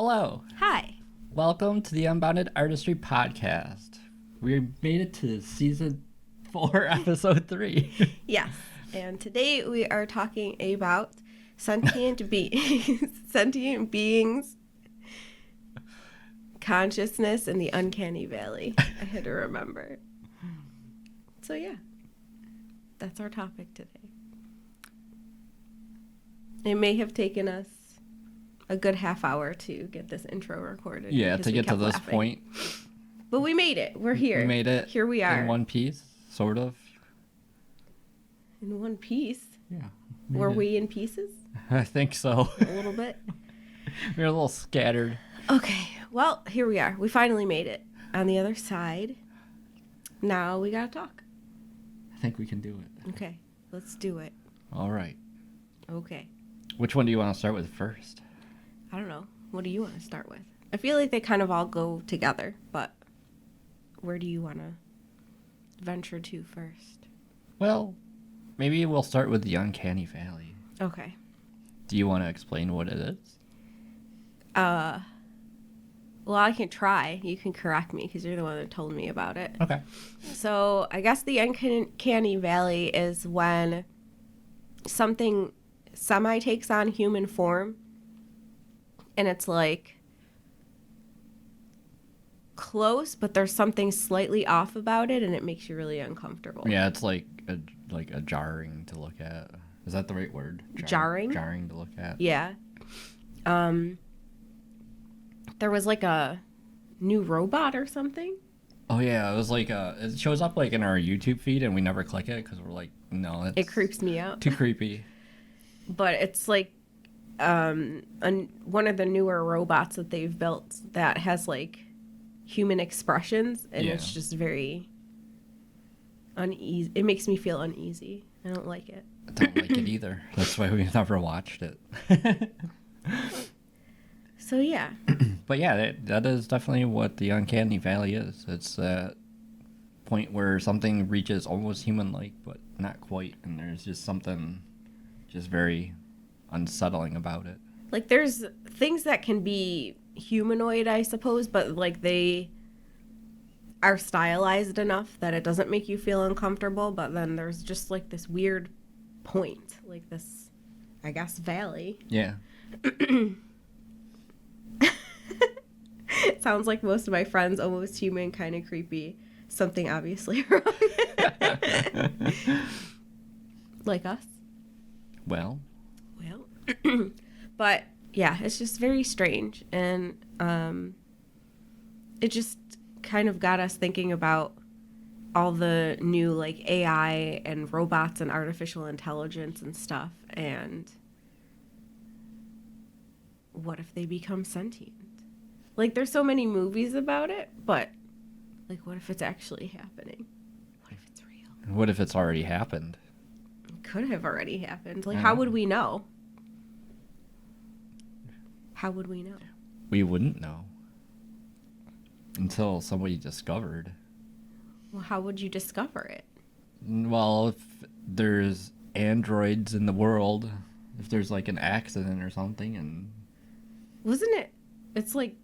Hello. Hi. Welcome to the Unbounded Artistry podcast. We made it to season 4, episode 3. Yes. And today we are talking about sentient beings, sentient beings, consciousness, and the Uncanny Valley. I had to remember. So yeah, that's our topic today. It may have taken us a good half hour to get this intro recorded. Yeah, to get to this point. But we made it. We're here. We made it. Here we are. In one piece, sort of. In one piece? Yeah. Were we in pieces? I think so. A little bit. We're a little scattered. Okay. Well, here we are. We finally made it. On the other side. Now we gotta talk. I think we can do it. Okay. Let's do it. All right. Okay. Which one do you want to start with first? I don't know. What do you want to start with? I feel like they kind of all go together, but where do you want to venture to first? Well, maybe we'll start with the Uncanny Valley. Okay. Do you want to explain what it is? Well, I can try. You can correct me because you're the one that told me about it. Okay. So I guess the Uncanny Valley is when something semi takes on human form. And it's like close, but there's something slightly off about it, and it makes you really uncomfortable. Yeah, it's like a jarring to look at. Is that the right word? Jarring? Jarring to look at. Yeah. There was like a new robot or something. Oh yeah, it was like it shows up like in our YouTube feed, and we never click it because we're like, no, It creeps me out. too creepy. But it's like one of the newer robots that they've built that has like human expressions, and it's just very uneasy. It makes me feel uneasy. I don't like it. I don't like it either. That's why we've never watched it. So yeah. But yeah, that is definitely what the Uncanny Valley is. It's that point where something reaches almost human-like, but not quite, and there's just something just very unsettling about it. Like there's things that can be humanoid, I suppose, but like they are stylized enough that it doesn't make you feel uncomfortable, but then there's just like this weird point, like this, I guess, valley. Yeah. It sounds like most of my friends, almost human, kind of creepy. Something obviously wrong. Like us. Well. But yeah, it's just very strange, and it just kind of got us thinking about all the new like AI and robots and artificial intelligence and stuff, and what if they become sentient? Like there's so many movies about it, but like what if it's actually happening? What if it's real? What if it's already happened? It could have already happened. Like how would we know? How would we know? We wouldn't know until somebody discovered. Well, how would you discover it? Well, if there's androids in the world, if there's like an accident or something, and wasn't it? It's like,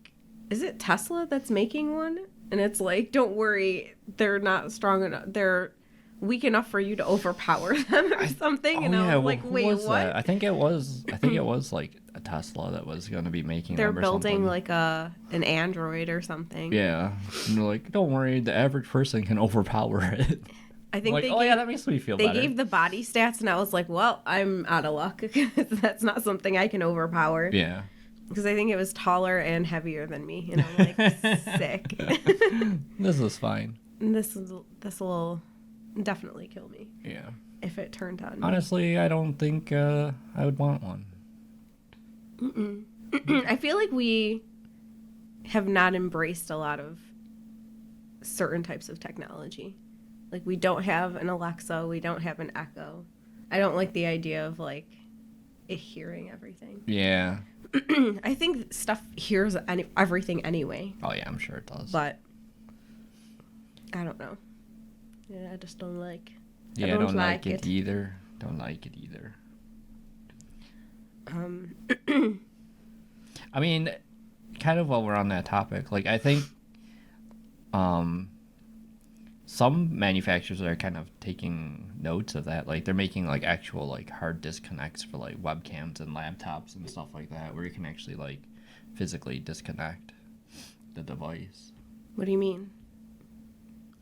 is it Tesla that's making one? And it's like, don't worry, they're not strong enough. They're weak enough for you to overpower them or something. And I was like, wait, what? That? I think it was like a Tesla that was going to be making. They're them or building something. like an android or something. Yeah, and they're like, don't worry, the average person can overpower it. I think like, yeah, that makes me feel they better. gave the body stats, and I was like, well, I'm out of luck because that's not something I can overpower. Yeah. Because I think it was taller and heavier than me, and I'm like, sick. This is fine. This will definitely kill me. Yeah. If it turned on me. Honestly, I don't think I would want one. I feel like we have not embraced a lot of certain types of technology. Like we don't have an Alexa, we don't have an Echo. I don't like the idea of like it hearing everything. Yeah. I think stuff hears everything anyway. Oh yeah, I'm sure it does. But I don't know. Yeah, I just don't like. Yeah, I don't like it either. Don't like it either. I mean, kind of while we're on that topic, like I think some manufacturers are kind of taking notes of that. Like they're making like actual like hard disconnects for like webcams and laptops and stuff like that, where you can actually like physically disconnect the device. What do you mean?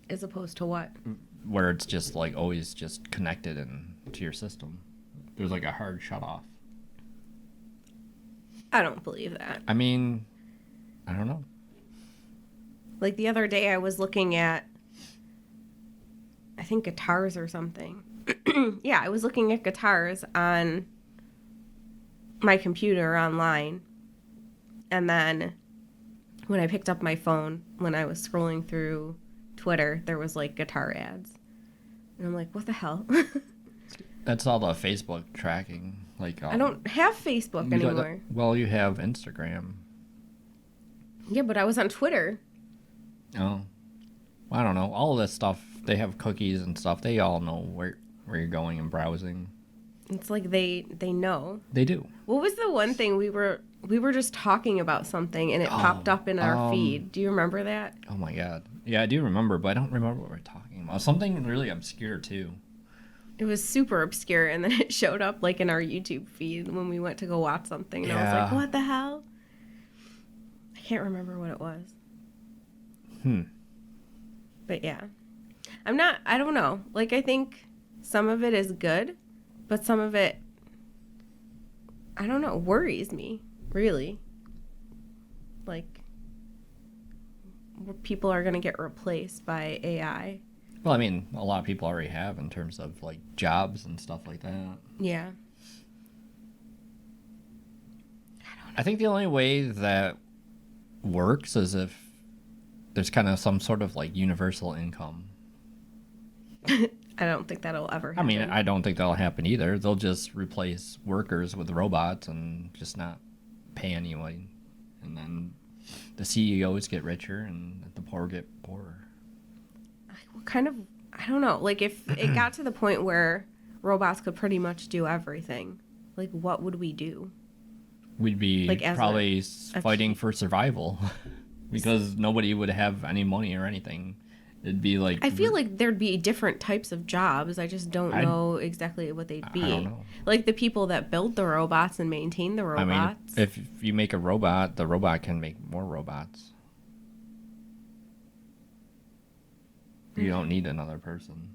As opposed to what? Where it's just like always just connected to your system. There's like a hard shut off. I don't believe that. I mean, I don't know. Like the other day I was looking at, I think, guitars or something. Yeah, I was looking at guitars on my computer online. And then when I picked up my phone, when I was scrolling through Twitter, there was like guitar ads. And I'm like, what the hell? That's all the Facebook tracking. Like I don't have Facebook anymore. Well, you have Instagram. Yeah, but I was on Twitter. Oh. Well, I don't know. All of this stuff, they have cookies and stuff. They all know where you're going and browsing. It's like they know. They do. What was the one thing we were just talking about something and it popped up in our feed? Do you remember that? Oh my god. Yeah, I do remember, but I don't remember what we're talking about. Something really obscure too. It was super obscure, and then it showed up like in our YouTube feed when we went to go watch something, and I was like, what the hell? I can't remember what it was. But yeah. I don't know. Like, I think some of it is good, but some of it, I don't know, worries me, really. Like, people are going to get replaced by AI. Well, I mean, a lot of people already have in terms of, like, jobs and stuff like that. Yeah. I think the only way that works is if there's kind of some sort of, like, universal income. I don't think that'll ever happen. I mean, I don't think that'll happen either. They'll just replace workers with robots and just not pay anyone. And then the CEOs get richer and the poor get poorer. Kind of, I don't know. Like, if it got to the point where robots could pretty much do everything, like, what would we do? We'd be like, probably fighting for survival because nobody would have any money or anything. It'd be like... I feel like there'd be different types of jobs. I just don't know exactly what they'd be. I don't know. Like the people that build the robots and maintain the robots. I mean, if you make a robot, the robot can make more robots. You don't need another person.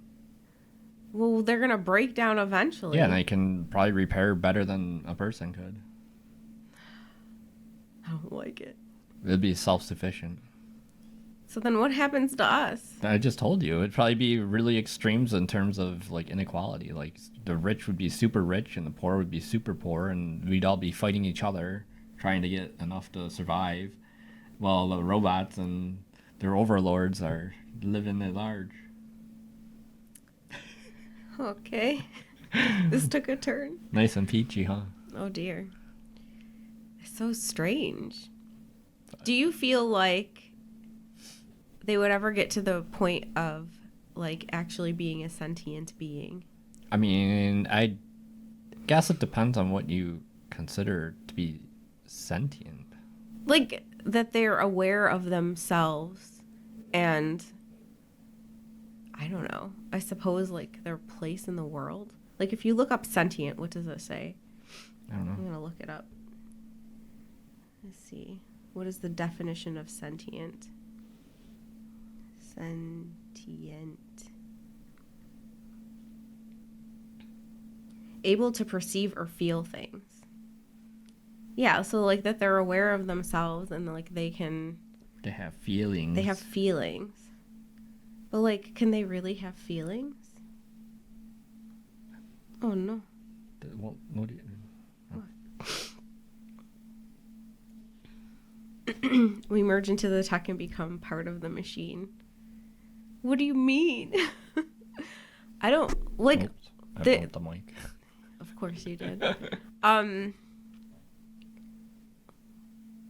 Well, they're going to break down eventually. Yeah, and they can probably repair better than a person could. I don't like it. It'd be self-sufficient. So then what happens to us? I just told you. It'd probably be really extremes in terms of, like, inequality. Like, the rich would be super rich and the poor would be super poor, and we'd all be fighting each other, trying to get enough to survive, while the robots and their overlords are living at large. Okay. This took a turn. Nice and peachy, huh? Oh, dear. It's so strange. Do you feel like they would ever get to the point of, like, actually being a sentient being? I mean, I guess it depends on what you consider to be sentient. Like, that they're aware of themselves and, I don't know, I suppose, like, their place in the world. Like, if you look up sentient, what does it say? I don't know. I'm going to look it up. Let's see. What is the definition of sentient? Sentient. Able to perceive or feel things. Yeah, so, like, that they're aware of themselves and, like, they have feelings. They have feelings. But, like, can they really have feelings? Oh, no. Well, what do you... We merge into the tech and become part of the machine. What do you mean? I don't, like... Oops, I bumped the mic. Of course you did.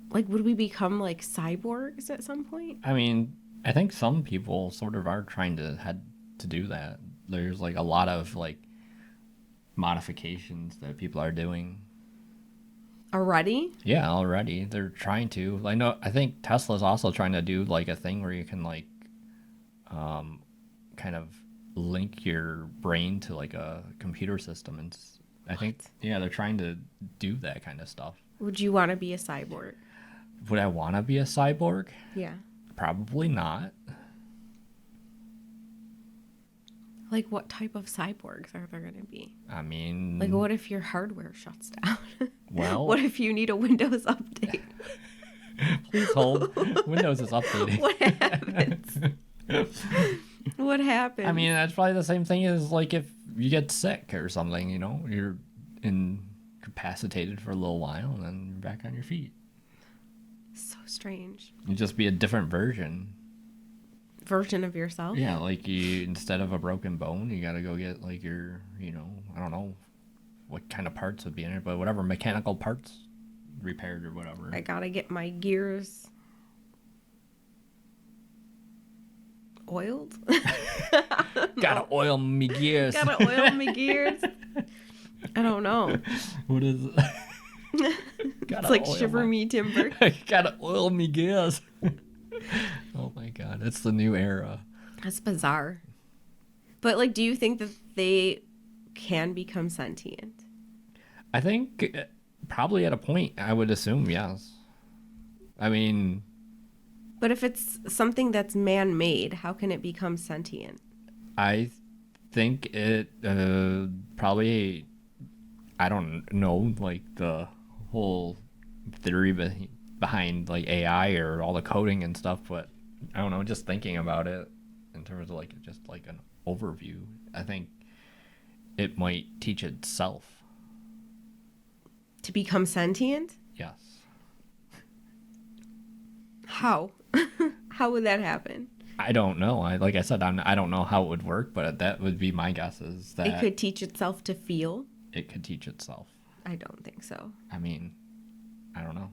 Like, would we become, like, cyborgs at some point? I mean, I think some people sort of are trying to head to do that. There's, like, a lot of, like, modifications that people are doing. Already? Yeah, already they're trying to. I think Tesla's also trying to do like a thing where you can like kind of link your brain to like a computer system, and I think yeah, they're trying to do that kind of stuff. Would you want to be a cyborg? Would I want to be a cyborg? Yeah. Probably not. Like, what type of cyborgs are there going to be? I mean, Like, what if your hardware shuts down? well, What if you need a Windows update? please hold. Windows is updating. What happens? What happens? I mean, that's probably the same thing as like if you get sick or something, you know, you're incapacitated for a little while and then you're back on your feet. So strange. You just be a different version. Version of yourself? Yeah, like you, instead of a broken bone, you gotta go get like your, you know, I don't know what kind of parts would be in it, but whatever mechanical parts repaired or whatever. I gotta get my gears oiled. Gotta oil me gears. Gotta oil my gears. I don't know. What is it? It's like shiver me timber. Gotta oil me gears. Oh my god, it's the new era. That's bizarre. But like, do you think that they can become sentient? I think probably at a point, I would assume, yes. I mean, But if it's something that's man-made, how can it become sentient? I think it probably, I don't know, like the whole theory behind like AI or all the coding and stuff, but I don't know, just thinking about it in terms of like just like an overview, I think it might teach itself. To become sentient? Yes. How? How would that happen? I don't know. Like I said, I don't know how it would work, but that would be my guess is that It could teach itself to feel? it could teach itself. I don't think so. I mean, I don't know.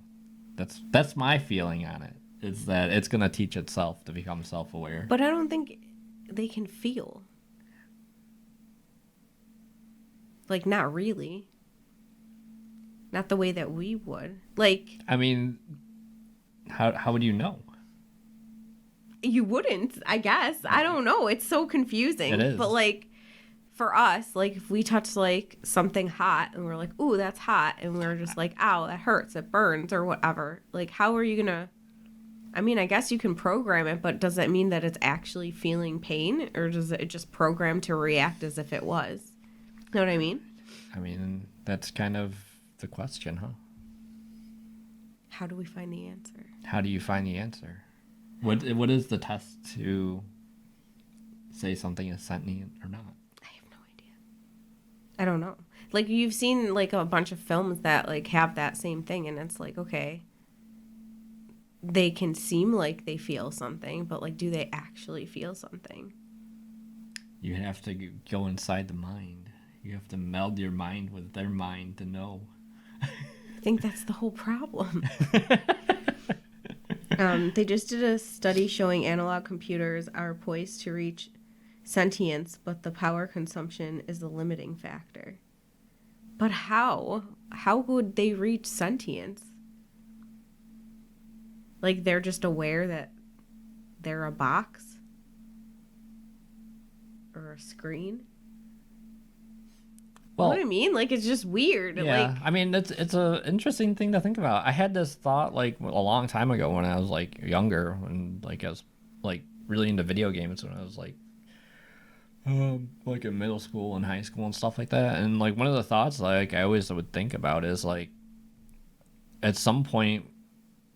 That's my feeling on it. Is that it's gonna teach itself to become self-aware. But I don't think they can feel. Like, not really. Not the way that we would. Like, I mean, how would you know? you wouldn't, I guess. I don't know. It's so confusing. It is. But like, for us, like if we touch like something hot and we're like, ooh, that's hot, and we're just like, ow, that hurts, it burns, or whatever. Like, how are you gonna? I mean, I guess you can program it, but does that mean that it's actually feeling pain, or does it just program to react as if it was? Know what I mean? I mean, that's kind of the question, huh? How do we find the answer? How do you find the answer? What is the test to say something is sentient or not? I have no idea. I don't know. Like, you've seen like a bunch of films that like have that same thing, and it's like, okay, they can seem like they feel something, but like, do they actually feel something? You have to go inside the mind. You have to meld your mind with their mind to know. I think that's the whole problem. They just did a study showing analog computers are poised to reach sentience, but the power consumption is the limiting factor. But how? How would they reach sentience? Like, they're just aware that they're a box? Or a screen? Well, You know what I mean? Like, it's just weird. yeah, Like, I mean, it's a interesting thing to think about. I had this thought like a long time ago when I was like younger, when like I was like really into video games when I was like in middle school and high school and stuff like that. And like one of the thoughts like I always would think about is like at some point,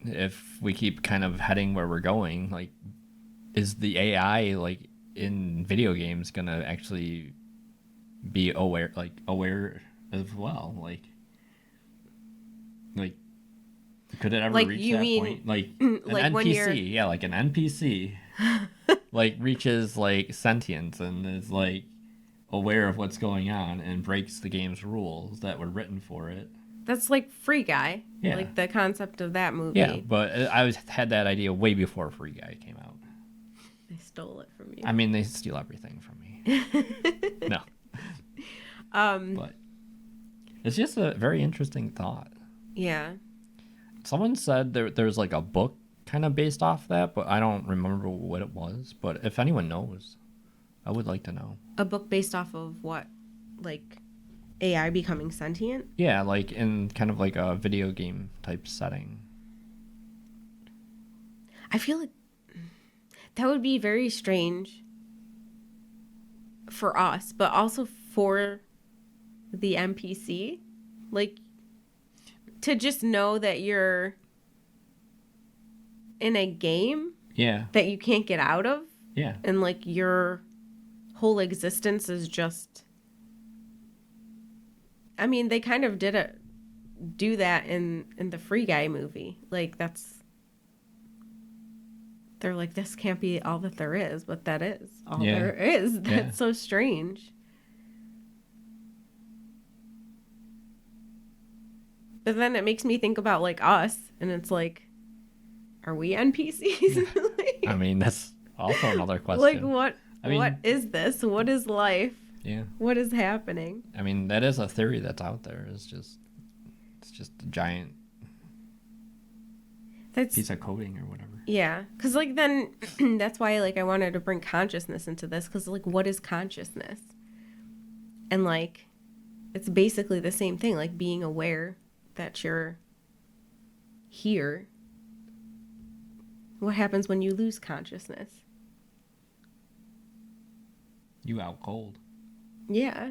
if we keep kind of heading where we're going, like is the AI like in video games gonna actually be aware as well, like could it ever Like, reach you that mean, point, like like an when you're- NPC, yeah, like an NPC like reaches like sentience and is like aware of what's going on and breaks the game's rules that were written for it. that's like Free Guy. Yeah. Like, the concept of that movie. Yeah, but had that idea way before Free Guy came out. They stole it from you. I mean, they steal everything from me. No. But it's just a very interesting thought. Yeah. Someone said there's like a book kind of based off that, but I don't remember what it was. But if anyone knows, I would like to know. A book based off of what? Like AI becoming sentient? Yeah, like in kind of like a video game type setting. I feel like that would be very strange for us, but also for the NPC. Like, to just know that you're in a game Yeah. that you can't get out of, Yeah. and like your whole existence is just. I mean, they kind of do that in the Free Guy movie. Like, they're like, this can't be all that there is, but that is all there is. That's so strange. But then it makes me think about like us, and it's like, are we NPCs? I mean, that's also another question. Like, what mean, is this? What is life? Yeah. What is happening? I mean, that is a theory that's out there. It's just a giant piece of coding or whatever. Yeah, because like then that's why like I wanted to bring consciousness into this, because like what is consciousness? And like it's basically the same thing, like being aware that you're here. What happens when you lose consciousness? You out cold. Yeah.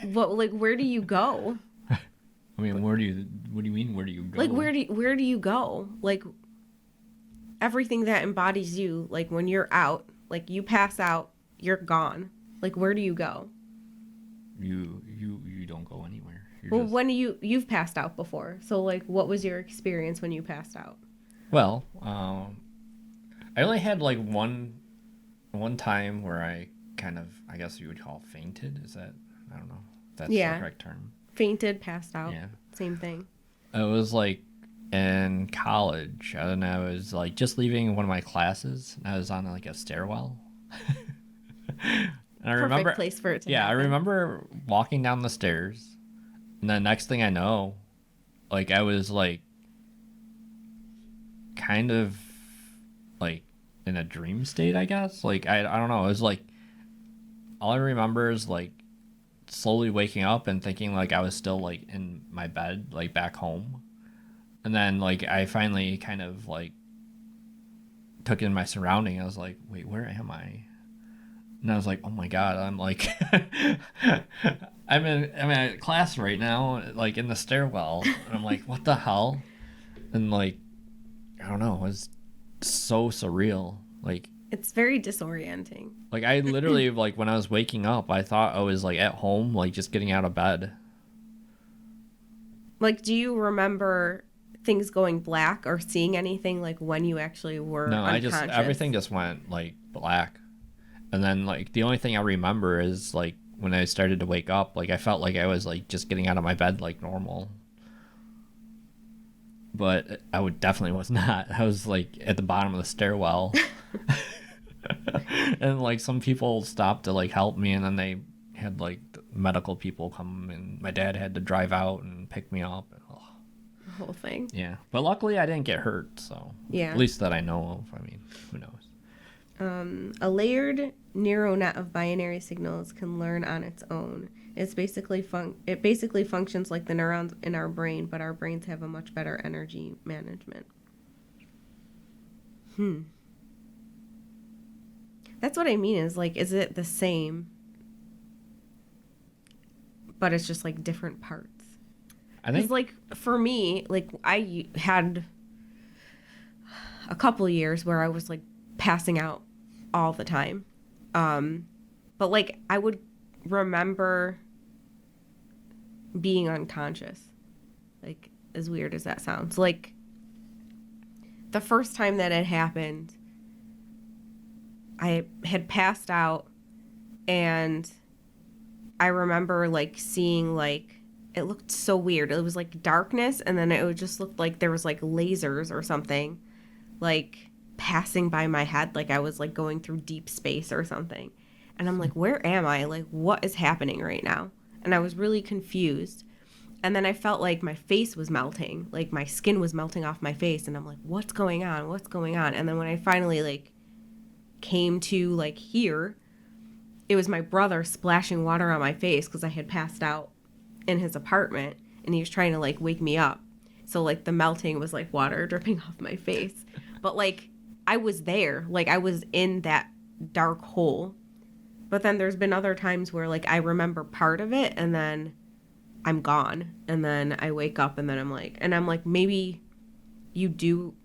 But like, where do you go? I mean, what do you mean, where do you go? Like, where do you go? Like, everything that embodies you, like when you're out, like you pass out, you're gone. Like, where do you go? You don't go anywhere. Well, when you've passed out before. So like, what was your experience when you passed out? Well, I only had like one time where I kind of, I guess you would call fainted. Is that, I don't know if that's the correct term. Fainted, passed out. Yeah. Same thing. It was like in college, and I was like just leaving one of my classes, and I was on like a stairwell. And I remember, place for it to yeah, happen. I remember walking down the stairs, and the next thing I know, like I was like kind of like in a dream state, I guess. Like I don't know. It was like all I remember is like slowly waking up and thinking like I was still like in my bed, like back home. And then like I finally kind of like took in my surrounding. I was like, wait, where am I? And I was like, oh my God, I'm like I'm in class right now, like in the stairwell. And I'm like, what the hell? And like, I don't know, it was so surreal. Like, it's very disorienting. Like I literally like when I was waking up, I thought I was like at home, like just getting out of bed. Like, do you remember things going black or seeing anything like when you actually were unconscious? Everything just went like black. And then like the only thing I remember is like when I started to wake up, like I felt like I was like just getting out of my bed like normal. But I definitely was not. I was like at the bottom of the stairwell. And like some people stopped to like help me, and then they had like medical people come, and my dad had to drive out and pick me up. The whole thing. Yeah, but luckily I didn't get hurt, so yeah, at least that I know of. I mean, who knows? A layered neural net of binary signals can learn on its own. It basically functions like the neurons in our brain, but our brains have a much better energy management. That's what I mean, is like, is it the same, but it's just like different parts? I think, like, for me, like, I had a couple years where I was like passing out all the time. But like I would remember being unconscious. Like, as weird as that sounds. Like, the first time that it happened, I had passed out, and I remember like seeing like, it looked so weird. It was like darkness, and then it would just look like there was like lasers or something like passing by my head, like I was like going through deep space or something. And I'm like, where am I? Like, what is happening right now? And I was really confused. And then I felt like my face was melting, like my skin was melting off my face. And I'm like, what's going on? What's going on? And then when I finally like came to like here, it was my brother splashing water on my face because I had passed out in his apartment and he was trying to like wake me up. So like the melting was like water dripping off my face. But like I was there, like I was in that dark hole. But then there's been other times where like I remember part of it and then I'm gone. And then I wake up and then I'm like, maybe you do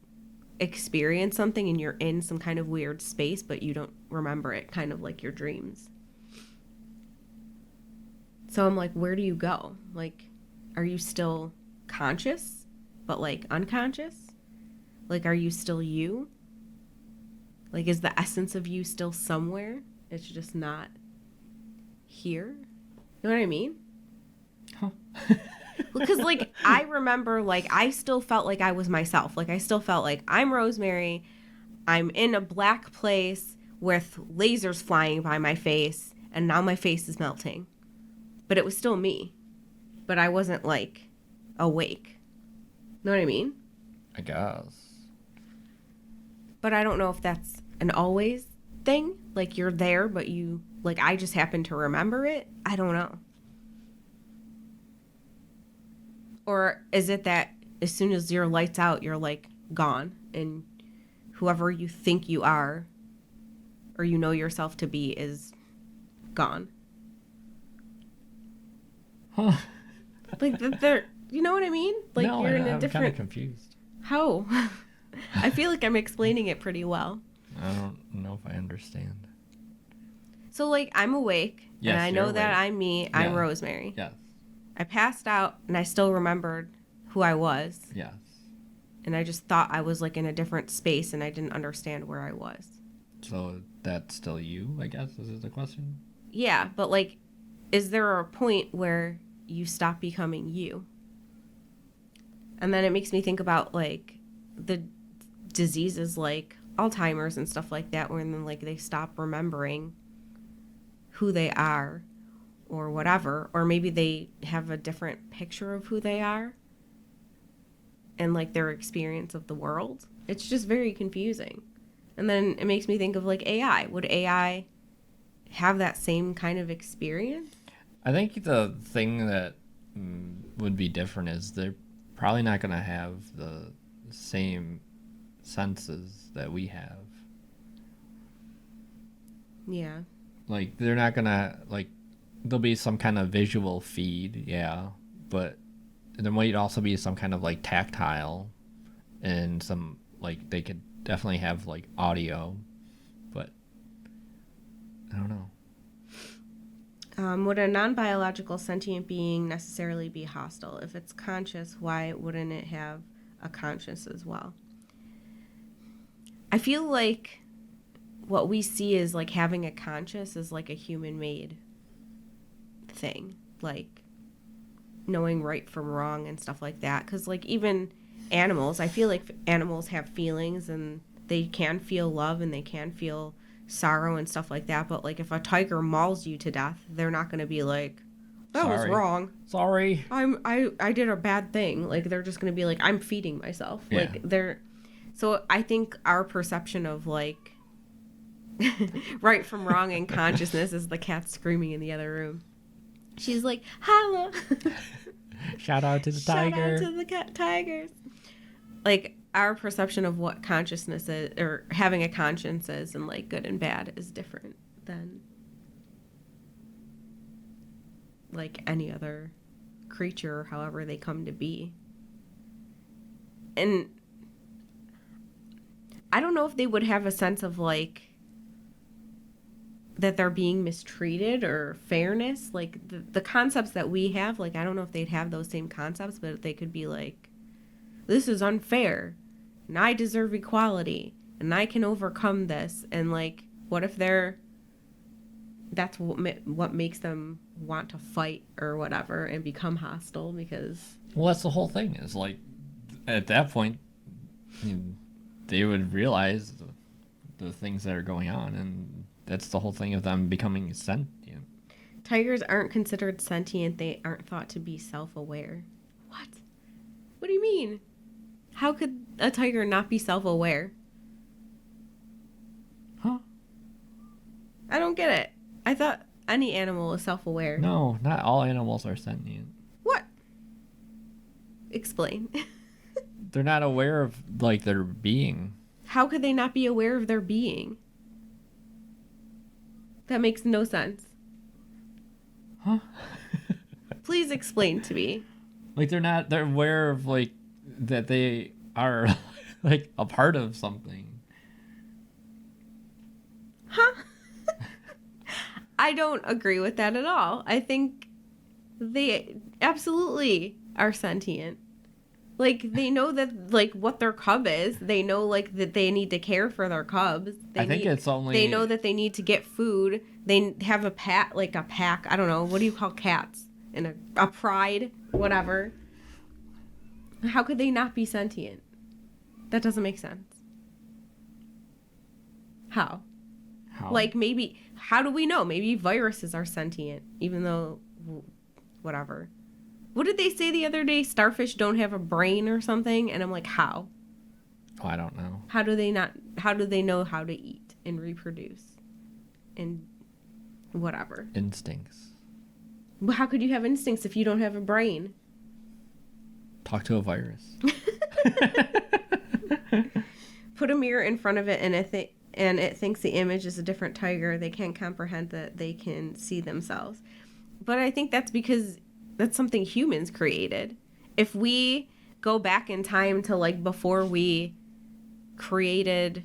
experience something and you're in some kind of weird space, but you don't remember it, kind of like your dreams. So I'm like, where do you go? Like, are you still conscious, but like unconscious? Like, are you still you? Like, is the essence of you still somewhere? It's just not here. You know what I mean? Huh. Because, like, I remember, like, I still felt like I was myself. Like, I still felt like I'm Rosemary. I'm in a black place with lasers flying by my face, and now my face is melting. But it was still me. But I wasn't, like, awake. Know what I mean? I guess. But I don't know if that's an always thing. Like, you're there, but you, like, I just happen to remember it. I don't know. Or is it that as soon as your light's out, you're, like, gone, and whoever you think you are or you know yourself to be is gone? Huh. Like, they're, you know what I mean? Like, No, you're in a I'm different... kind of confused. How? I feel like I'm explaining it pretty well. I don't know if I understand. So, like, I'm awake, Yes, and I know you're that awake. I'm me. I'm Yeah. Rosemary. Yes. I passed out, and I still remembered who I was. Yes. And I just thought I was, like, in a different space, and I didn't understand where I was. So that's still you, I guess, is the question? Yeah, but, like, is there a point where you stop becoming you? And then it makes me think about, like, the diseases like Alzheimer's and stuff like that, when, like, they stop remembering who they are or whatever. Or maybe they have a different picture of who they are and, like, their experience of the world. It's just very confusing. And then it makes me think of, like, AI. Would AI have that same kind of experience? I think the thing that would be different is they're probably not going to have the same senses that we have. Yeah. Like, they're not going to, like, there'll be some kind of visual feed, yeah, but there might also be some kind of, like, tactile and some, like, they could definitely have, like, audio, but I don't know. Would a non-biological sentient being necessarily be hostile? If it's conscious, why wouldn't it have a conscience as well? I feel like what we see is, like, having a conscience is, like, a human-made thing. Like, knowing right from wrong and stuff like that. Because, like, even animals, I feel like animals have feelings and they can feel love and they can feel sorrow and stuff like that. But, like, if a tiger mauls you to death, they're not going to be like, that was wrong. Sorry. I did a bad thing. Like, they're just going to be like, I'm feeding myself. Yeah. Like, they're... So I think our perception of, like, right from wrong and consciousness is the cat screaming in the other room. She's like, holla. Shout out to the tiger. Shout out to the tigers. Like, our perception of what consciousness is, or having a conscience is, and, like, good and bad is different than, like, any other creature, however they come to be. And I don't know if they would have a sense of, like, that they're being mistreated or fairness. Like, the concepts that we have, like, I don't know if they'd have those same concepts, but they could be like, this is unfair, and I deserve equality, and I can overcome this. And, like, what if that's what makes them want to fight or whatever and become hostile? Because... Well, that's the whole thing, is, like, at that point, they would realize the things that are going on, and that's the whole thing of them becoming sentient. Tigers aren't considered sentient. They aren't thought to be self-aware. What? What do you mean? How could a tiger not be self-aware? Huh? I don't get it. I thought any animal is self-aware. No, not all animals are sentient. What? Explain. They're not aware of, like, their being. How could they not be aware of their being? That makes no sense. Huh? Please explain to me. Like, they're aware of, like, that they are, like, a part of something. Huh? I don't agree with that at all. I think they absolutely are sentient. Like, they know that, like, what their cub is. They know, like, that they need to care for their cubs. They know that they need to get food. They have a pack. I don't know. What do you call cats? And a pride, whatever. How could they not be sentient? That doesn't make sense. How? Like, maybe, how do we know? Maybe viruses are sentient, even though, whatever. What did they say the other day? Starfish don't have a brain or something? And I'm like, how? Oh, I don't know. How do they know how to eat and reproduce? And whatever. Instincts. Well, how could you have instincts if you don't have a brain? Talk to a virus. Put a mirror in front of it and it thinks the image is a different tiger. They can't comprehend that they can see themselves. But I think that's because that's something humans created. If we go back in time to, like, before we created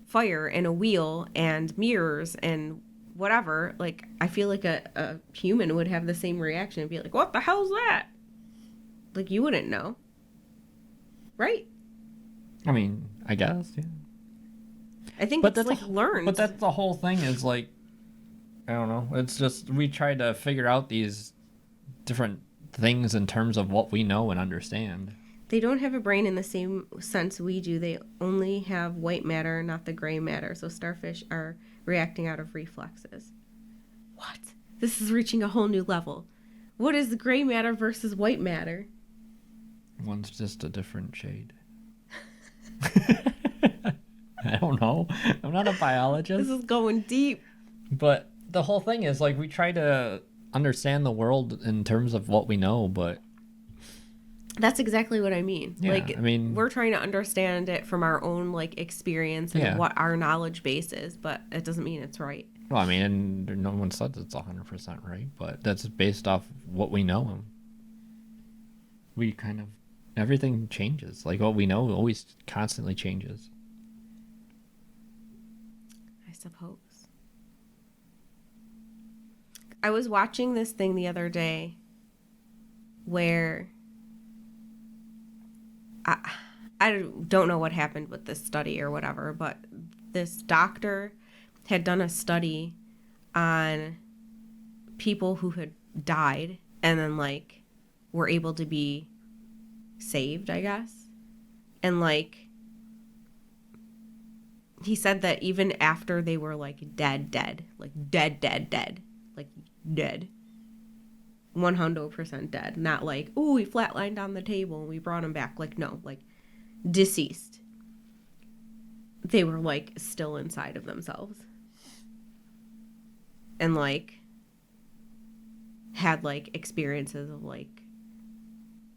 fire and a wheel and mirrors and whatever, like, I feel like a human would have the same reaction and be like, what the hell's that? Like, you wouldn't know. Right? I mean, I guess, yeah. I think it's, like, learned. But that's the whole thing is, like, I don't know. It's just, we try to figure out these different things in terms of what we know and understand. They don't have a brain in the same sense we do. They only have white matter, not the gray matter. So starfish are reacting out of reflexes. What? This is reaching a whole new level. What is the gray matter versus white matter? One's just a different shade. I don't know. I'm not a biologist. This is going deep. But the whole thing is, like, we try to understand the world in terms of what we know, but that's exactly what I mean. Yeah, like, I mean, we're trying to understand it from our own, like, experience and what our knowledge base is, but it doesn't mean it's right. Well, I mean, and no one says it's 100% right, but that's based off what we know. We kind of, everything changes. Like, what we know always constantly changes. I suppose. I was watching this thing the other day where I don't know what happened with this study or whatever, but this doctor had done a study on people who had died and then, like, were able to be saved, I guess. And, like, he said that even after they were, like, dead, like, dead, like, dead, 100% dead, not like, ooh, he flatlined on the table and we brought him back. Like, no, like, deceased. They were, like, still inside of themselves. And, like, had, like, experiences of, like,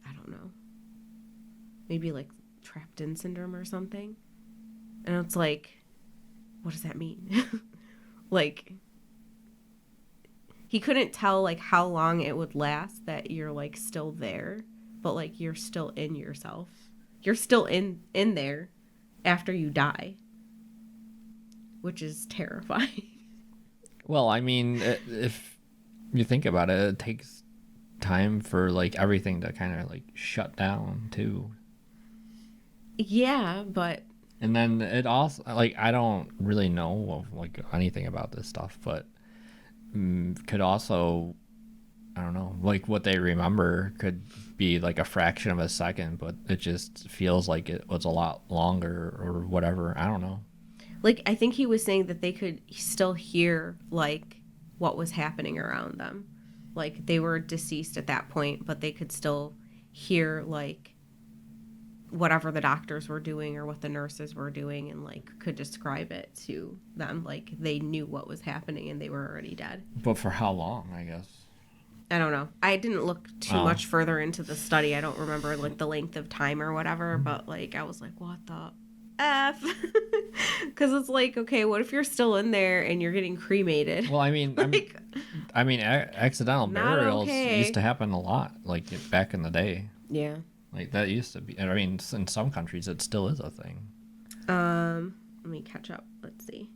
I don't know, maybe, like, trapped in syndrome or something. And it's like, what does that mean? Like, he couldn't tell, like, how long it would last that you're, like, still there, but, like, you're still in yourself. You're still in there after you die, which is terrifying. Well, I mean, if you think about it, it takes time for, like, everything to kind of, like, shut down, too. Yeah, but... And then it also, like, I don't really know, like, anything about this stuff, but could also, I don't know, like, what they remember could be, like, a fraction of a second, but it just feels like it was a lot longer or whatever. I don't know. Like, I think he was saying that they could still hear, like, what was happening around them. Like, they were deceased at that point, but they could still hear, like, whatever the doctors were doing or what the nurses were doing, and, like, could describe it to them. Like, they knew what was happening and they were already dead. But for how long, I guess? I don't know. I didn't look too much further into the study. I don't remember, like, the length of time or whatever, but, like, I was like, what the F? Because it's like, okay, what if you're still in there and you're getting cremated? Well, I mean, like, accidental burials okay. used to happen a lot, like back in the day. Yeah. Like that used to be. I mean, in some countries, it still is a thing. Let me catch up. Let's see.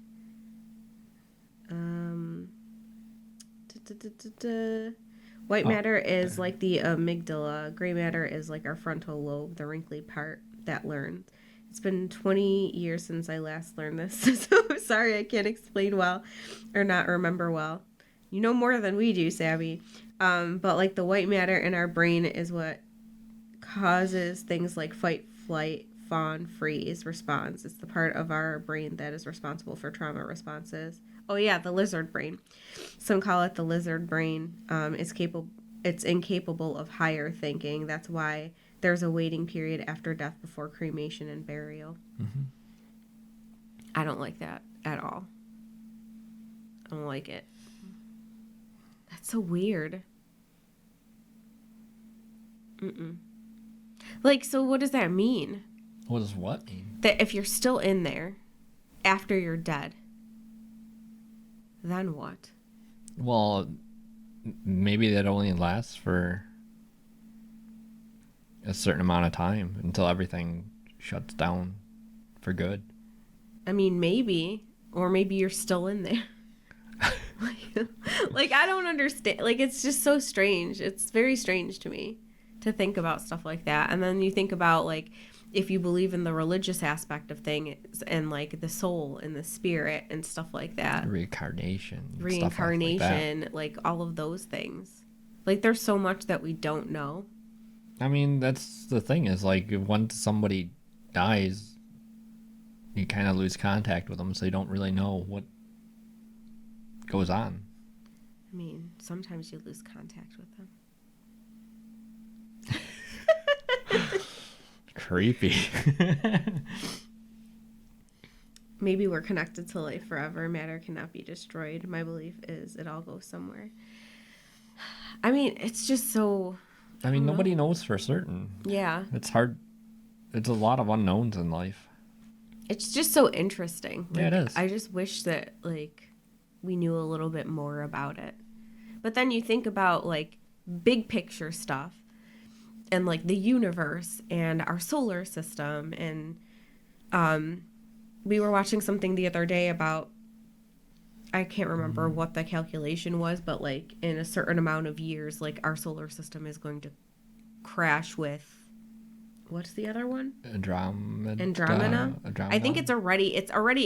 White matter is like the amygdala. Gray matter is like our frontal lobe, the wrinkly part that learns. It's been 20 years since I last learned this, so I'm sorry I can't explain well or not remember well. You know more than we do, Sabby. But like the white matter in our brain is what causes things like fight, flight, fawn, freeze response. It's the part of our brain that is responsible for trauma responses. Oh yeah, the lizard brain. Some call it the lizard brain. It's incapable of higher thinking. That's why there's a waiting period after death before cremation and burial. Mm-hmm. I don't like that at all. I don't like it. That's so weird. Like, so what does that mean? What does what mean? That if you're still in there after you're dead, then what? Well, maybe that only lasts for a certain amount of time until everything shuts down for good. I mean, maybe. Or maybe you're still in there. Like, I don't understand. Like, it's just so strange. It's very strange to me to think about stuff like that. And then you think about, like, if you believe in the religious aspect of things and, like, the soul and the spirit and stuff like that. Reincarnation, like all of those things. Like, there's so much that we don't know. I mean, that's the thing is, like, once somebody dies, you kind of lose contact with them, so you don't really know what goes on. I mean, sometimes you lose contact with them. Creepy. Maybe we're connected to life forever. Matter cannot be destroyed. My belief is it all goes somewhere. I mean, it's just so... I mean, nobody knows for certain. Yeah. It's hard. It's a lot of unknowns in life. It's just so interesting. Like, yeah, it is. I just wish that, like, we knew a little bit more about it. But then you think about, like, big picture stuff and, like, the universe and our solar system. And we were watching something the other day about, I can't remember what the calculation was, but, like, in a certain amount of years, like, our solar system is going to crash with, what's the other one? Andromeda. I think it's already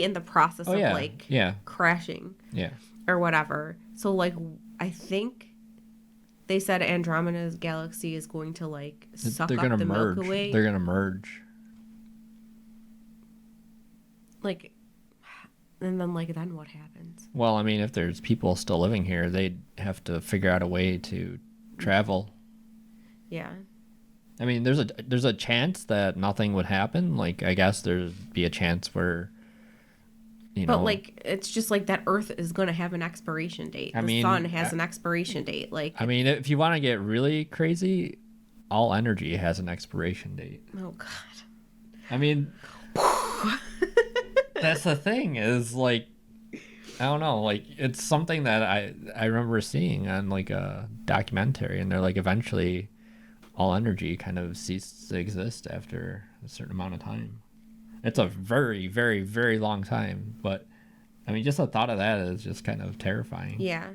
in the process of like crashing. Yeah. Or whatever. So like I think they said Andromeda's galaxy is going to like suck up the Milky Way. They're gonna merge. Like, and then like then what happens? Well, I mean, if there's people still living here, they'd have to figure out a way to travel. Yeah. I mean, there's a chance that nothing would happen. Like, I guess there'd be a chance where, But, like, it's just like that Earth is going to have an expiration date. The sun has an expiration date. Like, I mean, if you want to get really crazy, all energy has an expiration date. Oh, God. I mean, that's the thing is, like, I don't know. Like, it's something that I remember seeing on, like, a documentary. And they're like, eventually all energy kind of ceases to exist after a certain amount of time. It's a very, very, very long time, but I mean, just the thought of that is just kind of terrifying. Yeah.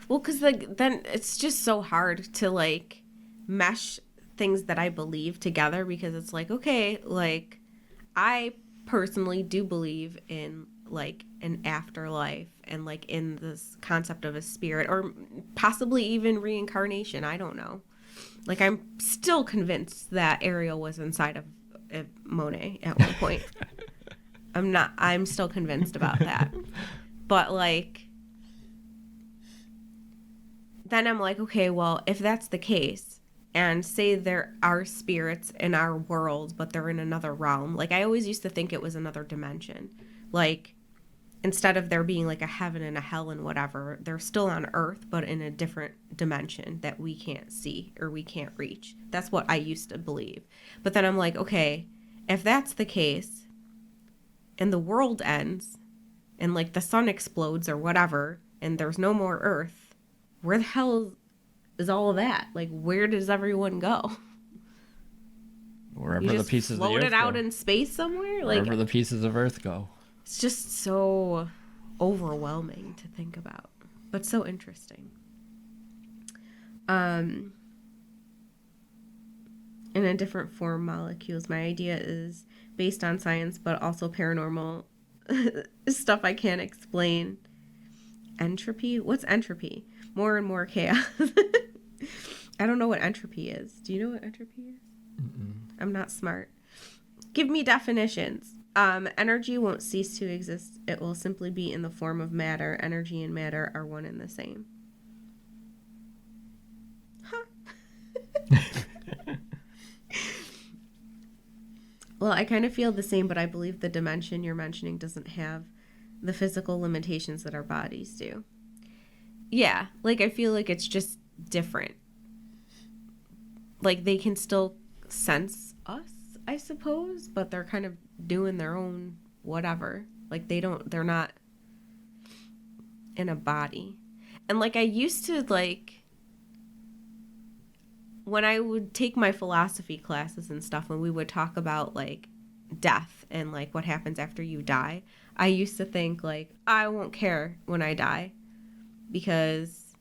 Well, because like, then it's just so hard to like mesh things that I believe together, because it's like, okay, like I personally do believe in like an afterlife and like in this concept of a spirit or possibly even reincarnation. I don't know. Like, I'm still convinced that Ariel was inside of Monet at one point. I'm still convinced about that. But, like, then I'm like, okay, well, if that's the case, and say there are spirits in our world, but they're in another realm. Like, I always used to think it was another dimension. Like, instead of there being like a heaven and a hell and whatever, they're still on Earth, but in a different dimension that we can't see or we can't reach. That's what I used to believe. But then I'm like, okay, if that's the case and the world ends and like the sun explodes or whatever and there's no more Earth, where the hell is all of that? Like, where does everyone go? Wherever You the just pieces of the floated earth out go. in space somewhere? Like, Wherever the pieces of earth go. it's just so overwhelming to think about, but so interesting. In a different form, molecules. My idea is based on science, but also paranormal stuff I can't explain. Entropy? What's entropy? More and more chaos. I don't know what entropy is. Do you know what entropy is? Mm-mm. I'm not smart. Give me definitions. Energy won't cease to exist. It will simply be in the form of matter. Energy and matter are one and the same. Huh. Well, I kind of feel the same, but I believe the dimension you're mentioning doesn't have the physical limitations that our bodies do. Yeah, like I feel like it's just different. Like they can still sense us, I suppose, but they're kind of doing their own whatever. Like they're not in a body. And like I used to like, when I would take my philosophy classes and stuff, when we would talk about like death and like what happens after you die, I used to think like, I won't care when I die because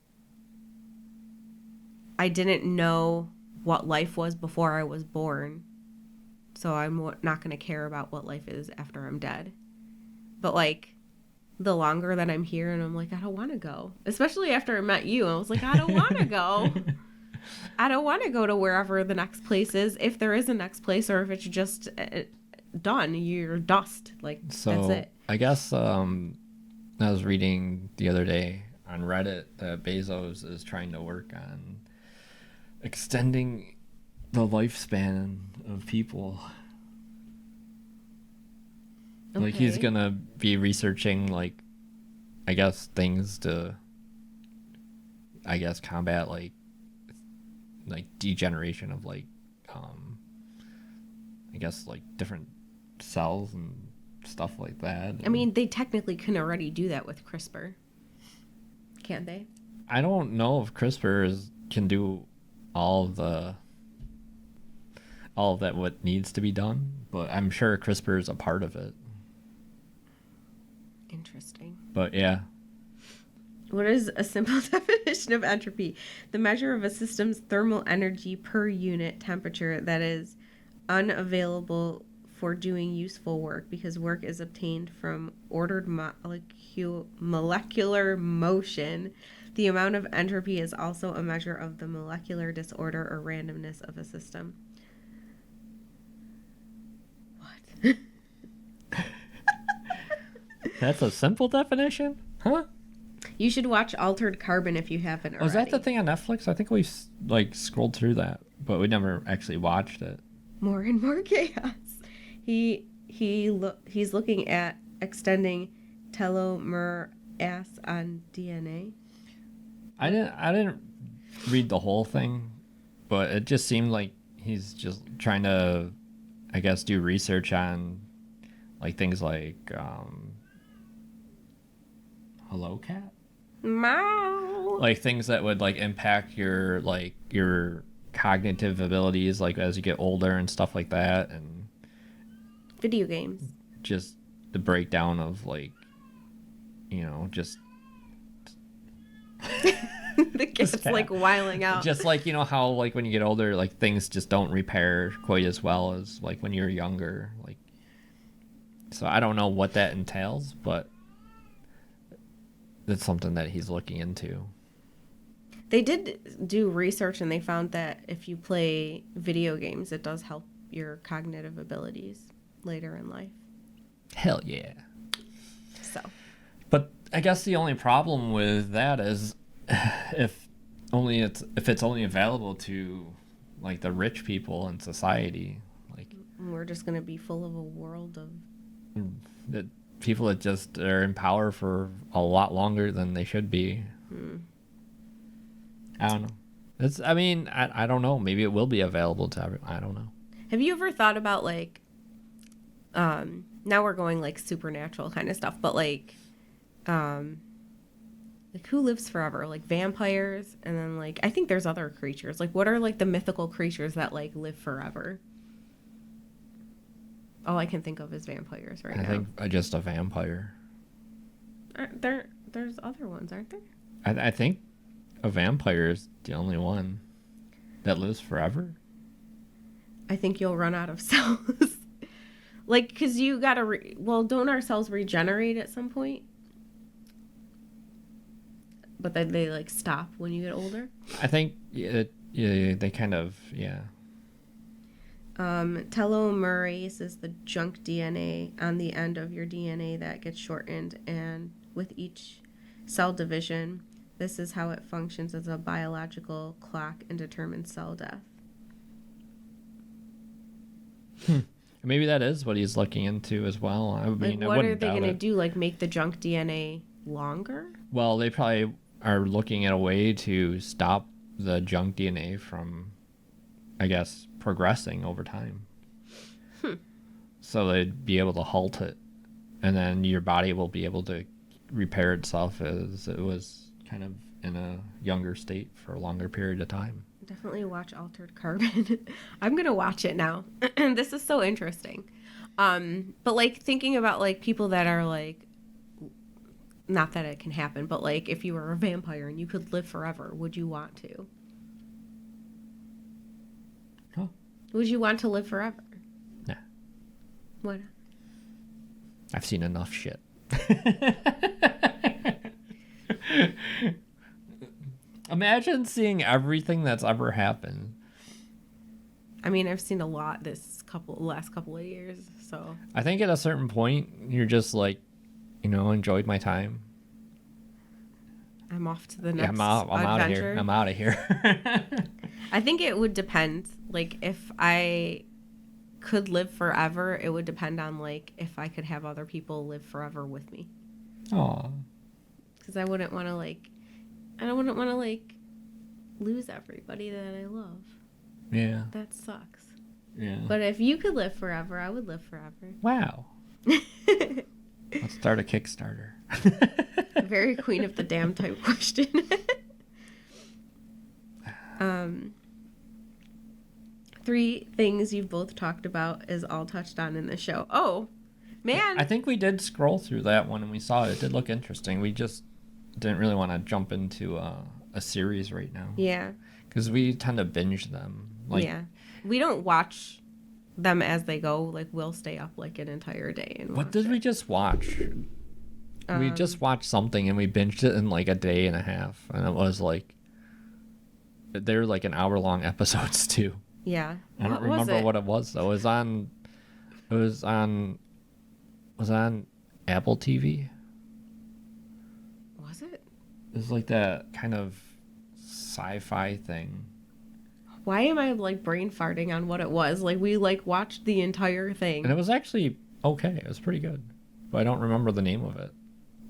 I didn't know what life was before I was born. So I'm not going to care about what life is after I'm dead. But like the longer that I'm here and I'm like, I don't want to go, especially after I met you, I was like, I don't want to go. I don't want to go to wherever the next place is, if there is a next place, or if it's just done, you're dust. Like, So, that's it. I guess I was reading the other day on Reddit that Bezos is trying to work on extending the lifespan of people. Okay. Like, he's going to be researching, like, I guess, things to, I guess, combat, like degeneration of like I guess like different cells and stuff like that. I mean, they technically can already do that with CRISPR, can't they? I don't know if CRISPR can do all of that what needs to be done, but I'm sure CRISPR is a part of it. Interesting. But yeah. What is a simple definition of entropy? The measure of a system's thermal energy per unit temperature that is unavailable for doing useful work because work is obtained from ordered molecular motion. The amount of entropy is also a measure of the molecular disorder or randomness of a system. What? That's a simple definition? Huh? You should watch Altered Carbon if you haven't already. Was that the thing on Netflix? I think we like scrolled through that, but we never actually watched it. More and more chaos. He's looking at extending telomere on DNA. I didn't read the whole thing, but it just seemed like he's just trying to, I guess, do research on like things like Hello Cat? Meow. Like things that would like impact your cognitive abilities like as you get older and stuff like that, and Video games. just the breakdown of like, just The kid's like whiling out. just like, how like when you get older, like things just don't repair quite as well as like when you're younger. Like, so I don't know what that entails, but that's something that he's looking into. They did do research and they found that if you play video games, it does help your cognitive abilities later in life. Hell yeah. So. But I guess the only problem with that is if if it's only available to like the rich people in society, like We're just gonna be full of a world of the people that just are in power for a lot longer than they should be. I don't know. I don't know. Maybe it will be available to everyone. I don't know. Have you ever thought about like now we're going like supernatural kind of stuff, but like who lives forever? Like vampires, and then like I think there's other creatures. Like what are like the mythical creatures that like live forever? All I can think of is vampires right now. I think just a vampire. There's other ones, aren't there? I think a vampire is the only one that lives forever. I think you'll run out of cells. Like, because you gotta, don't our cells regenerate at some point? But then they, like, stop when you get older? I think they kind of, yeah. Telomerase is the junk DNA on the end of your DNA that gets shortened, and with each cell division, this is how it functions as a biological clock and determines cell death. Maybe that is what he's looking into as well. I mean, what are they going to do? Like, make the junk DNA longer? Well, they probably are looking at a way to stop the junk DNA from, I guess, progressing over time. So they'd be able to halt it, and then your body will be able to repair itself as it was kind of in a younger state for a longer period of time. Definitely watch Altered Carbon. I'm gonna watch it now. This is so interesting. But like thinking about like people that are like, not that it can happen, but like if you were a vampire and you could live forever, would you want to? Huh? Would you want to live forever? Nah. What? I've seen enough shit. Imagine seeing everything that's ever happened. I mean, I've seen a lot last couple of years, so. I think at a certain point, you're just like, enjoyed my time. I'm off to the next I'm out of here. I'm out of here. I think it would depend. Like, if I could live forever, it would depend on, like, if I could have other people live forever with me. Aw. Because I wouldn't want to, like, lose everybody that I love. Yeah. That sucks. Yeah. But if you could live forever, I would live forever. Wow. Let's start a Kickstarter. Very Queen of the Damn type question. 3 things you've both talked about is all touched on in the show. Oh, man. I think we did scroll through that one and we saw it. It did look interesting. We just didn't really want to jump into a series right now. Yeah. Because we tend to binge them. Yeah. We don't watch them as they go. Like, we'll stay up like an entire day. And what did we just watch? We just watched something and we binged it in like a day and a half. And it was like, they're like an hour-long episodes too. Yeah. I don't remember what it was though. It was on Apple TV. Was it? It was like that kind of sci-fi thing. Why am I like brain farting on what it was? Like, we like watched the entire thing. And it was actually okay. It was pretty good. But I don't remember the name of it.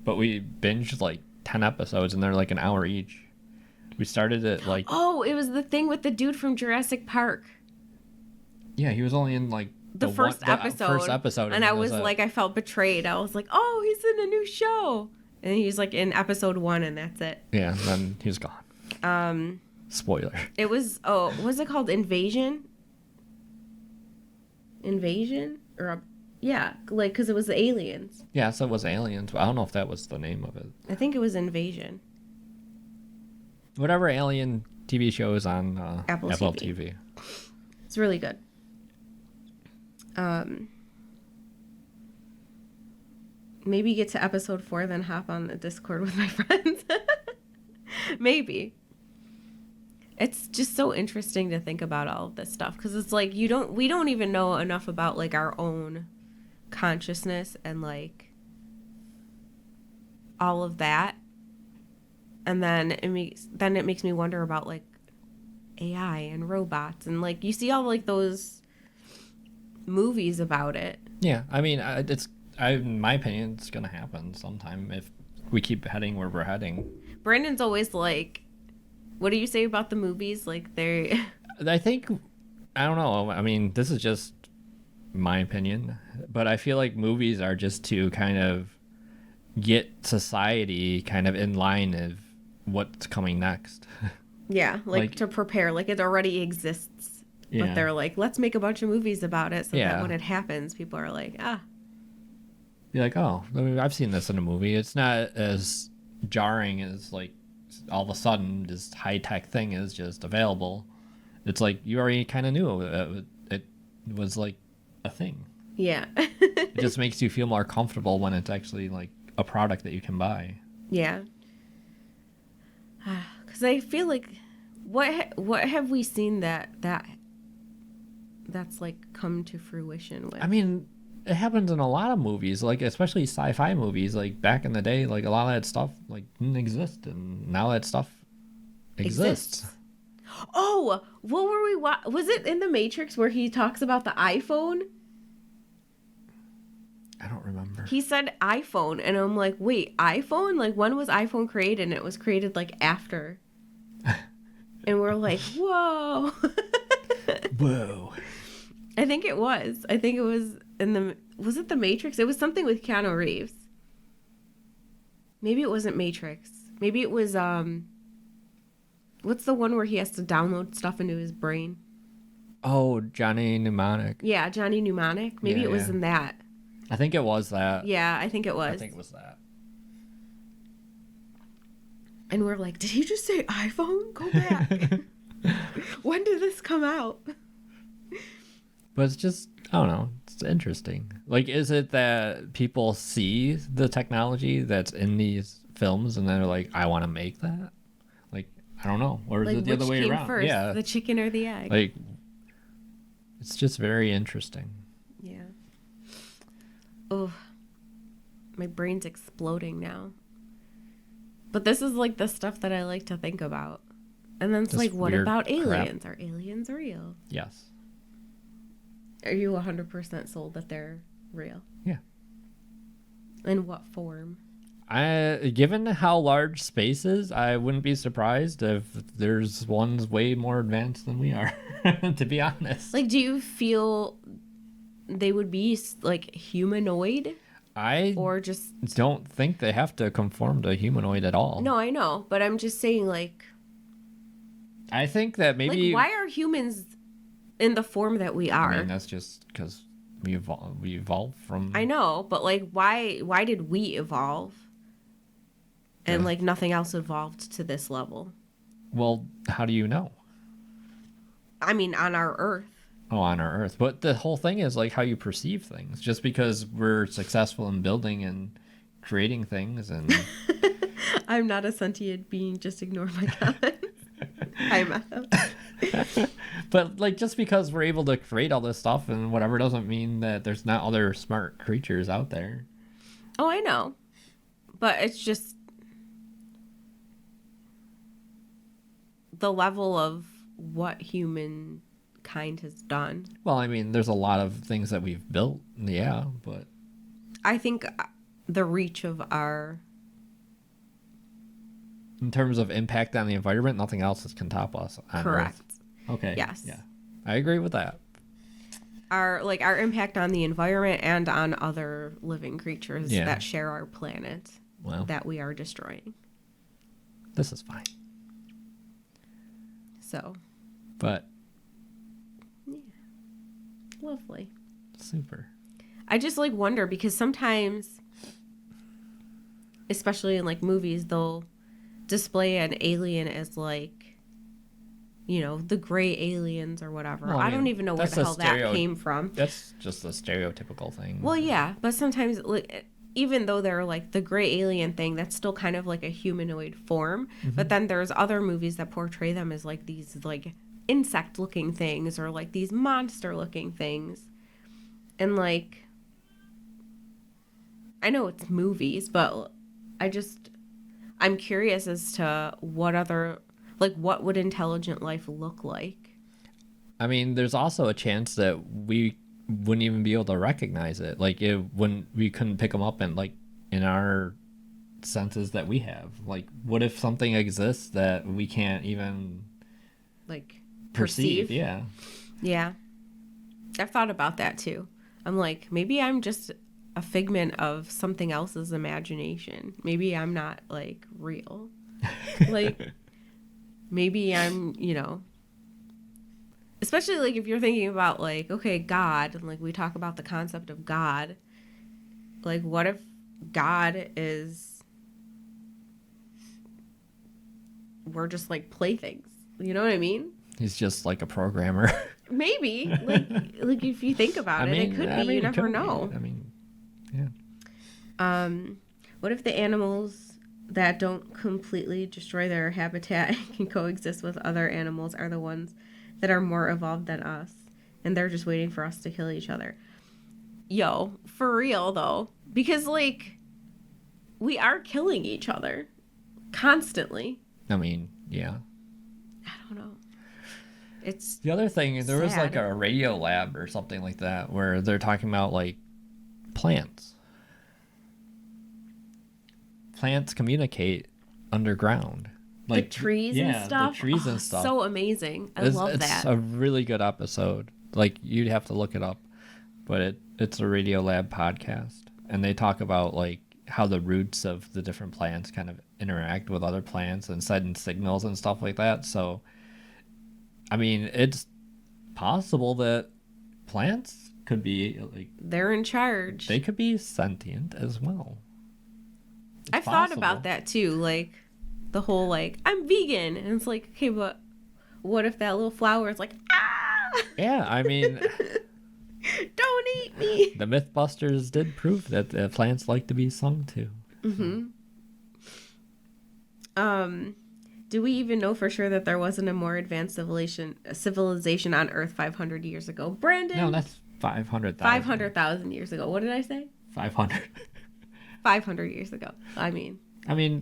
But we binged like 10 episodes and they're like an hour each. We started at like... Oh, it was the thing with the dude from Jurassic Park. Yeah, he was only in like the first episode. And I was like, I felt betrayed. I was like, oh, he's in a new show. And he's like in episode 1 and that's it. Yeah, and then he was gone. Spoiler. It was, was it called Invasion? Yeah, like, because it was the aliens. Yeah, so it was aliens, but I don't know if that was the name of it. I think it was Invasion. Whatever alien TV show is on Apple TV. It's really good. Maybe get to episode 4, then hop on the Discord with my friends. Maybe. It's just so interesting to think about all of this stuff because it's like we don't even know enough about like our own consciousness and like all of that And then it makes me wonder about like AI and robots, and like you see all like those movies about it. Yeah, I mean, in my opinion, it's gonna happen sometime if we keep heading where we're heading. Brandon's always like, what do you say about the movies? Like they I think, I don't know. I mean, this is just my opinion, but I feel like movies are just to kind of get society kind of in line of what's coming next. yeah, like to prepare, like it already exists. Yeah. But they're like, let's make a bunch of movies about it so Yeah. that when it happens, people are like, ah. Be like, oh, I mean, I've seen this in a movie. It's not as jarring as like all of a sudden this high tech thing is just available. It's like you already kind of knew it was like a thing. Yeah. It just makes you feel more comfortable when it's actually like a product that you can buy. Yeah. Because I feel like what have we seen that's like come to fruition with? I mean, it happens in a lot of movies, like especially sci-fi movies. Like back in the day, like a lot of that stuff like didn't exist, and now that stuff exists. Oh, what were we? Was it in the Matrix where he talks about the iPhone? I don't remember. He said iPhone, and I'm like, wait, iPhone? Like, when was iPhone created? And it was created like after. And we're like, whoa. Whoa. I think it was. I think it was was it the Matrix? It was something with Keanu Reeves. Maybe it wasn't Matrix. Maybe it was, what's the one where he has to download stuff into his brain? Oh, Johnny Mnemonic. Yeah, Johnny Mnemonic. Maybe it was in that. I think it was that. Yeah, I think it was. I think it was that. And we're like, did he just say iPhone? Go back. When did this come out? But it's just, I don't know, it's interesting. Like, is it that people see the technology that's in these films and they're like, I want to make that? Like, I don't know. Or is like, it the other way came around? First, yeah. the chicken or the egg? Like, it's just very interesting. Yeah. Oh, my brain's exploding now. But this is like the stuff that I like to think about. And then it's Just like, what weird about crap. aliens? Are aliens real? Yes. Are you 100% sold that they're real? Yeah. In what form? Given how large space is, I wouldn't be surprised if there's ones way more advanced than we are, to be honest. Like, do you feel they would be like humanoid? I or just don't think they have to conform to humanoid at all. No, I know, but I'm just saying, like, I think that maybe like, why are humans in the form that we are? I mean, that's just because we evolved from. I know, but like, why did we evolve? And like nothing else evolved to this level. Well, how do you know? I mean, on our Earth. Oh, on our Earth. But the whole thing is like how you perceive things. Just because we're successful in building and creating things and I'm not a sentient being, just ignore my comments. I'm out. But like just because we're able to create all this stuff and whatever doesn't mean that there's not other smart creatures out there. Oh, I know. But it's just the level of what humankind has done. Well, I mean, there's a lot of things that we've built, yeah, but I think the reach of our... in terms of impact on the environment, nothing else can top us on Correct. Earth. Okay. Yes. Yeah. I agree with that. Our impact on the environment and on other living creatures that share our planet that we are destroying. This is fine. So. But. Yeah. Lovely. Super. I just like wonder because sometimes, especially in like movies, they'll display an alien as like, you know, the gray aliens or whatever. Well, I don't even know where the hell that came from. That's just a stereotypical thing. Well, yeah, but sometimes, like, even though they're like the gray alien thing, that's still kind of like a humanoid form. Mm-hmm. But then there's other movies that portray them as like these like insect-looking things or like these monster-looking things. And like, I know it's movies, but I'm curious as to what would intelligent life look like? I mean, there's also a chance that we wouldn't even be able to recognize it. Like, when we couldn't pick them up in our senses that we have. Like, what if something exists that we can't even Like, perceive? Yeah. Yeah. I've thought about that too. I'm like, maybe I'm just a figment of something else's imagination. Maybe I'm not like real. Like, maybe I'm, especially like if you're thinking about like, okay, God, and like we talk about the concept of God. Like, what if God is, we're just like playthings? You know what I mean? He's just like a programmer. Maybe. Like if you think about it could be. You never know. I mean, yeah. What if the animals that don't completely destroy their habitat and can coexist with other animals are the ones that are more evolved than us, and they're just waiting for us to kill each other? Yo, for real though, because like we are killing each other constantly. I mean, yeah. I don't know. It's the other thing. There was like sad. a radio lab or something like that where they're talking about like plants. Plants communicate underground. Like the trees and stuff. The trees and stuff. So amazing. I love that. It's a really good episode. Like, you'd have to look it up. But it's a Radio Lab podcast. And they talk about like how the roots of the different plants kind of interact with other plants and send signals and stuff like that. So, I mean, it's possible that plants could be like... They're in charge. They could be sentient as well. I've thought about that too, like the whole like I'm vegan, and it's like, okay, but what if that little flower is like, ah? Yeah, I mean, don't eat me. The Mythbusters did prove that the plants like to be sung to. Do we even know for sure that there wasn't a more advanced civilization on Earth 500 years ago, Brandon? No, that's 500,000. 500,000 years ago. What did I say? 500. 500 years ago. I mean,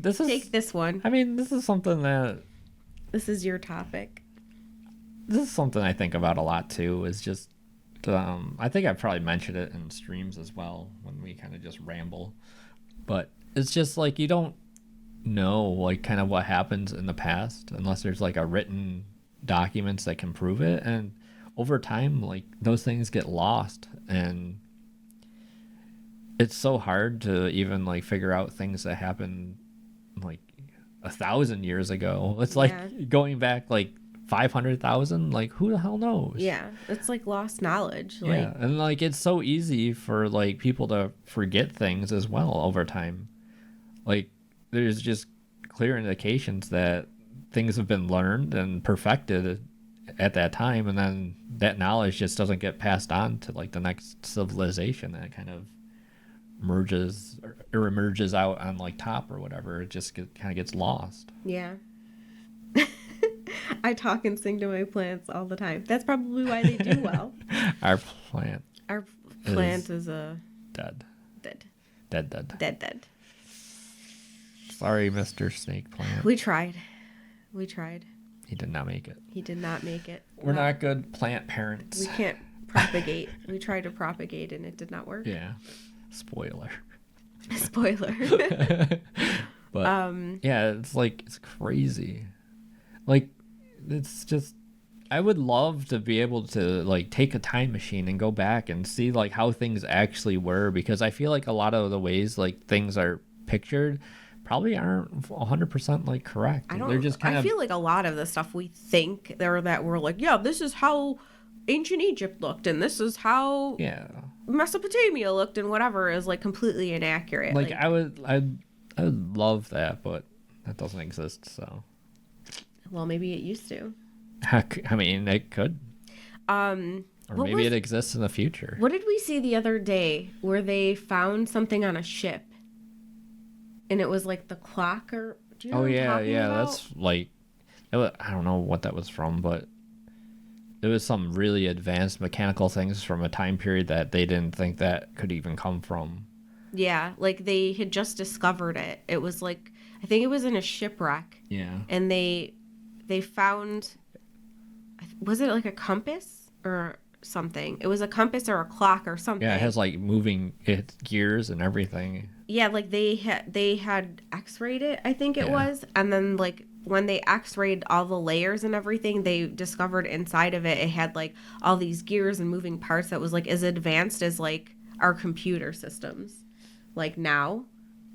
this is... Take this one. I mean, this is something that... This is your topic. This is something I think about a lot, too, is just... I think I've probably mentioned it in streams as well, when we kind of just ramble. But it's just, like, you don't know, like, kind of what happens in the past, unless there's, like, a written documents that can prove it. And over time, like, those things get lost, and... It's so hard to even like figure out things that happened like 1,000 years ago. It's like going back like 500,000. Like, who the hell knows? Yeah, it's like lost knowledge. Yeah, and like it's so easy for like people to forget things as well over time. Like, there's just clear indications that things have been learned and perfected at that time, and then that knowledge just doesn't get passed on to like the next civilization that kind of merges or emerges out on like top or whatever. It just kind of gets lost. Yeah. I talk and sing to my plants all the time. That's probably why they do well. Our plant is a dead. Sorry, Mr. Snake Plant. We tried. He did not make it. We're not good plant parents. We can't propagate. We tried to propagate and it did not work. Yeah. Spoiler. But yeah, it's like, it's crazy. Like, it's just, I would love to be able to like take a time machine and go back and see like how things actually were, because I feel like a lot of the ways like things are pictured probably aren't 100% like correct. They're just kind of... I feel like a lot of the stuff we think there that we're like, yeah, this is how ancient Egypt looked and this is how Mesopotamia looked and whatever is like completely inaccurate. Like I would love that, but that doesn't exist. So, well, maybe it used to. I mean, it could. Or maybe it exists in the future. What did we see the other day where they found something on a ship? And it was like the clock, or do you know what I'm talking about? That's like, I don't know what that was from, but it was some really advanced mechanical things from a time period that they didn't think that could even come from. Yeah, like they had just discovered it. It was like I think it was in a shipwreck. Yeah. And they found, was it like a compass or something? It was a compass or a clock or something. Yeah, it has like moving gears and everything. Yeah, like they had x-rayed it, I think it was, and then like when they x-rayed all the layers and everything, they discovered inside of it had like all these gears and moving parts that was like as advanced as like our computer systems like now.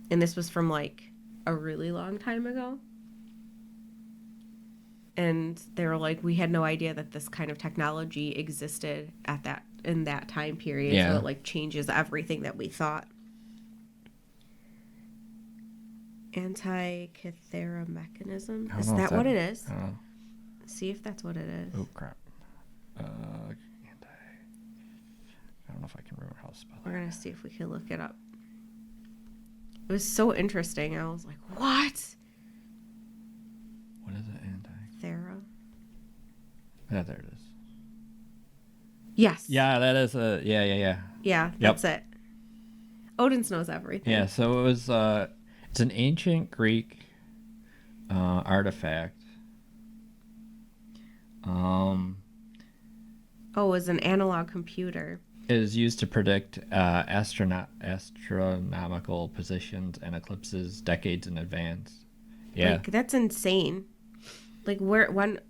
And this was from like a really long time ago. And they were like, we had no idea that this kind of technology existed in that time period. Yeah. So it like changes everything that we thought. Anti-Cythera mechanism. Is that what it is? I don't know. See if that's what it is. Oh crap. I don't know if I can remember how to spell it. We're gonna see if we can look it up. It was so interesting. I was like, what? What is it? Anti. Thera. Yeah, there it is. Yes. Yeah, that is a yeah. Yeah, that's it. Odin's knows everything. Yeah, so it was it's an ancient Greek artifact. It was an analog computer. It is used to predict astronomical positions and eclipses decades in advance. Yeah. Like, that's insane. Like, when,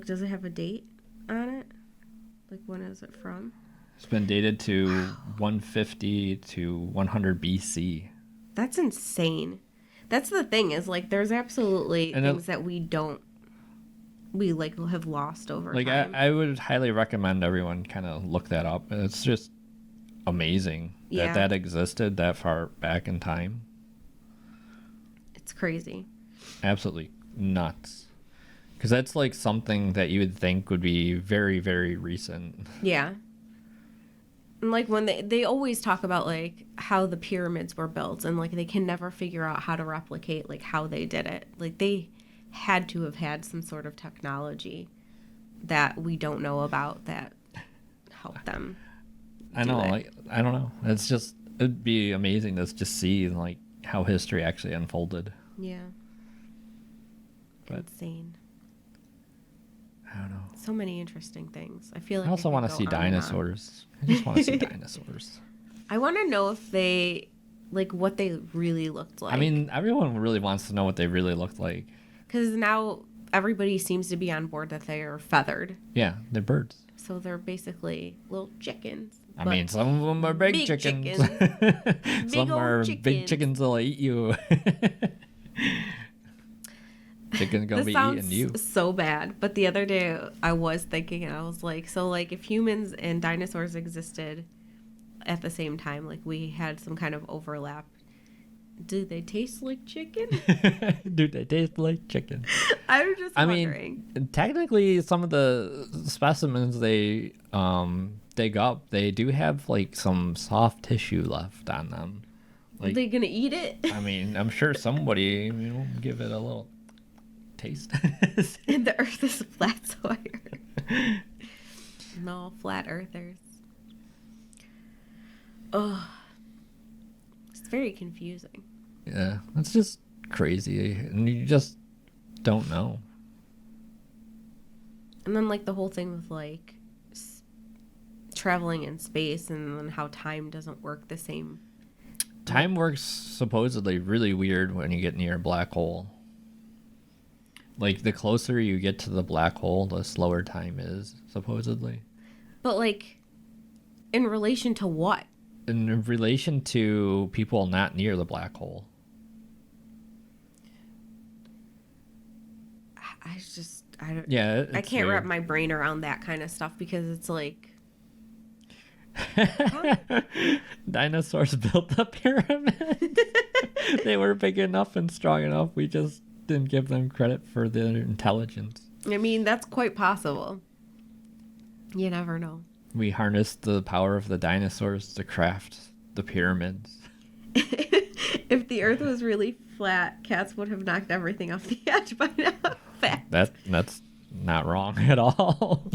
does it have a date on it? Like, when is it from? It's been dated to 150 to 100 BC. That's insane. That's the thing is, like, there's absolutely things that we have lost over time. I would highly recommend everyone kind of look that up. It's just amazing that existed that far back in time. It's crazy. Absolutely nuts. Because that's like something that you would think would be very, very recent. Yeah. And like when they always talk about like how the pyramids were built and like they can never figure out how to replicate like how they did it. Like they had to have had some sort of technology that we don't know about that helped them. I know, like I don't know. It's just it'd be amazing to just see like how history actually unfolded. Yeah. But insane. I don't know. So many interesting things. I feel like I also want to see dinosaurs. I just want to see dinosaurs. I want to know if they like what they really looked like. I mean, everyone really wants to know what they really looked like. Because now everybody seems to be on board that they are feathered. Yeah, they're birds. So they're basically little chickens. I mean, some of them are big chickens. Some are big chickens that'll eat you. Chicken's gonna be eating you. So bad. But the other day I was thinking, and I was like, so like if humans and dinosaurs existed at the same time, like we had some kind of overlap, do they taste like chicken? Do they taste like chicken? I'm just wondering. Mean, technically, some of the specimens they dig up, they do have like some soft tissue left on them. Like, are they gonna eat it? I mean, I'm sure somebody give it a little taste. And the earth is a flat soil. No, flat earthers. Oh, it's very confusing. Yeah, it's just crazy, and you just don't know. And then like the whole thing with like traveling in space, and then how time doesn't work the same. Time works supposedly really weird when you get near a black hole. Like, the closer you get to the black hole, the slower time is, supposedly. But, like, in relation to what? In relation to people not near the black hole. I don't... Yeah, I can't weird. wrap my brain around that kind of stuff because it's like... Dinosaurs built the pyramids. They were big enough and strong enough. We just didn't give them credit for their intelligence. I mean, that's quite possible. You never know. We harnessed the power of the dinosaurs to craft the pyramids. If the earth was really flat, cats would have knocked everything off the edge by now. That's not wrong at all.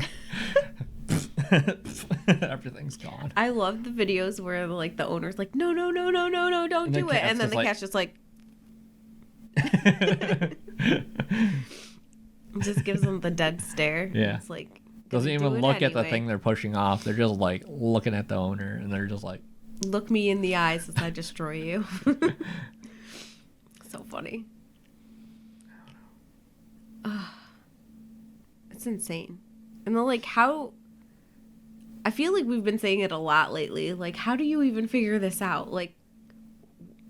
Everything's gone. I love the videos where like the owner's like, no, don't do it. And then the cat's just like, Just gives them the dead stare. Yeah. It's like, Doesn't "Gonna even do it look at the anyway." thing they're pushing off. They're just like looking at the owner, and they're just like, Look me in the eyes as I destroy you. So funny. It's insane. And then, like, how... I feel like we've been saying it a lot lately. Like, how do you even figure this out? Like,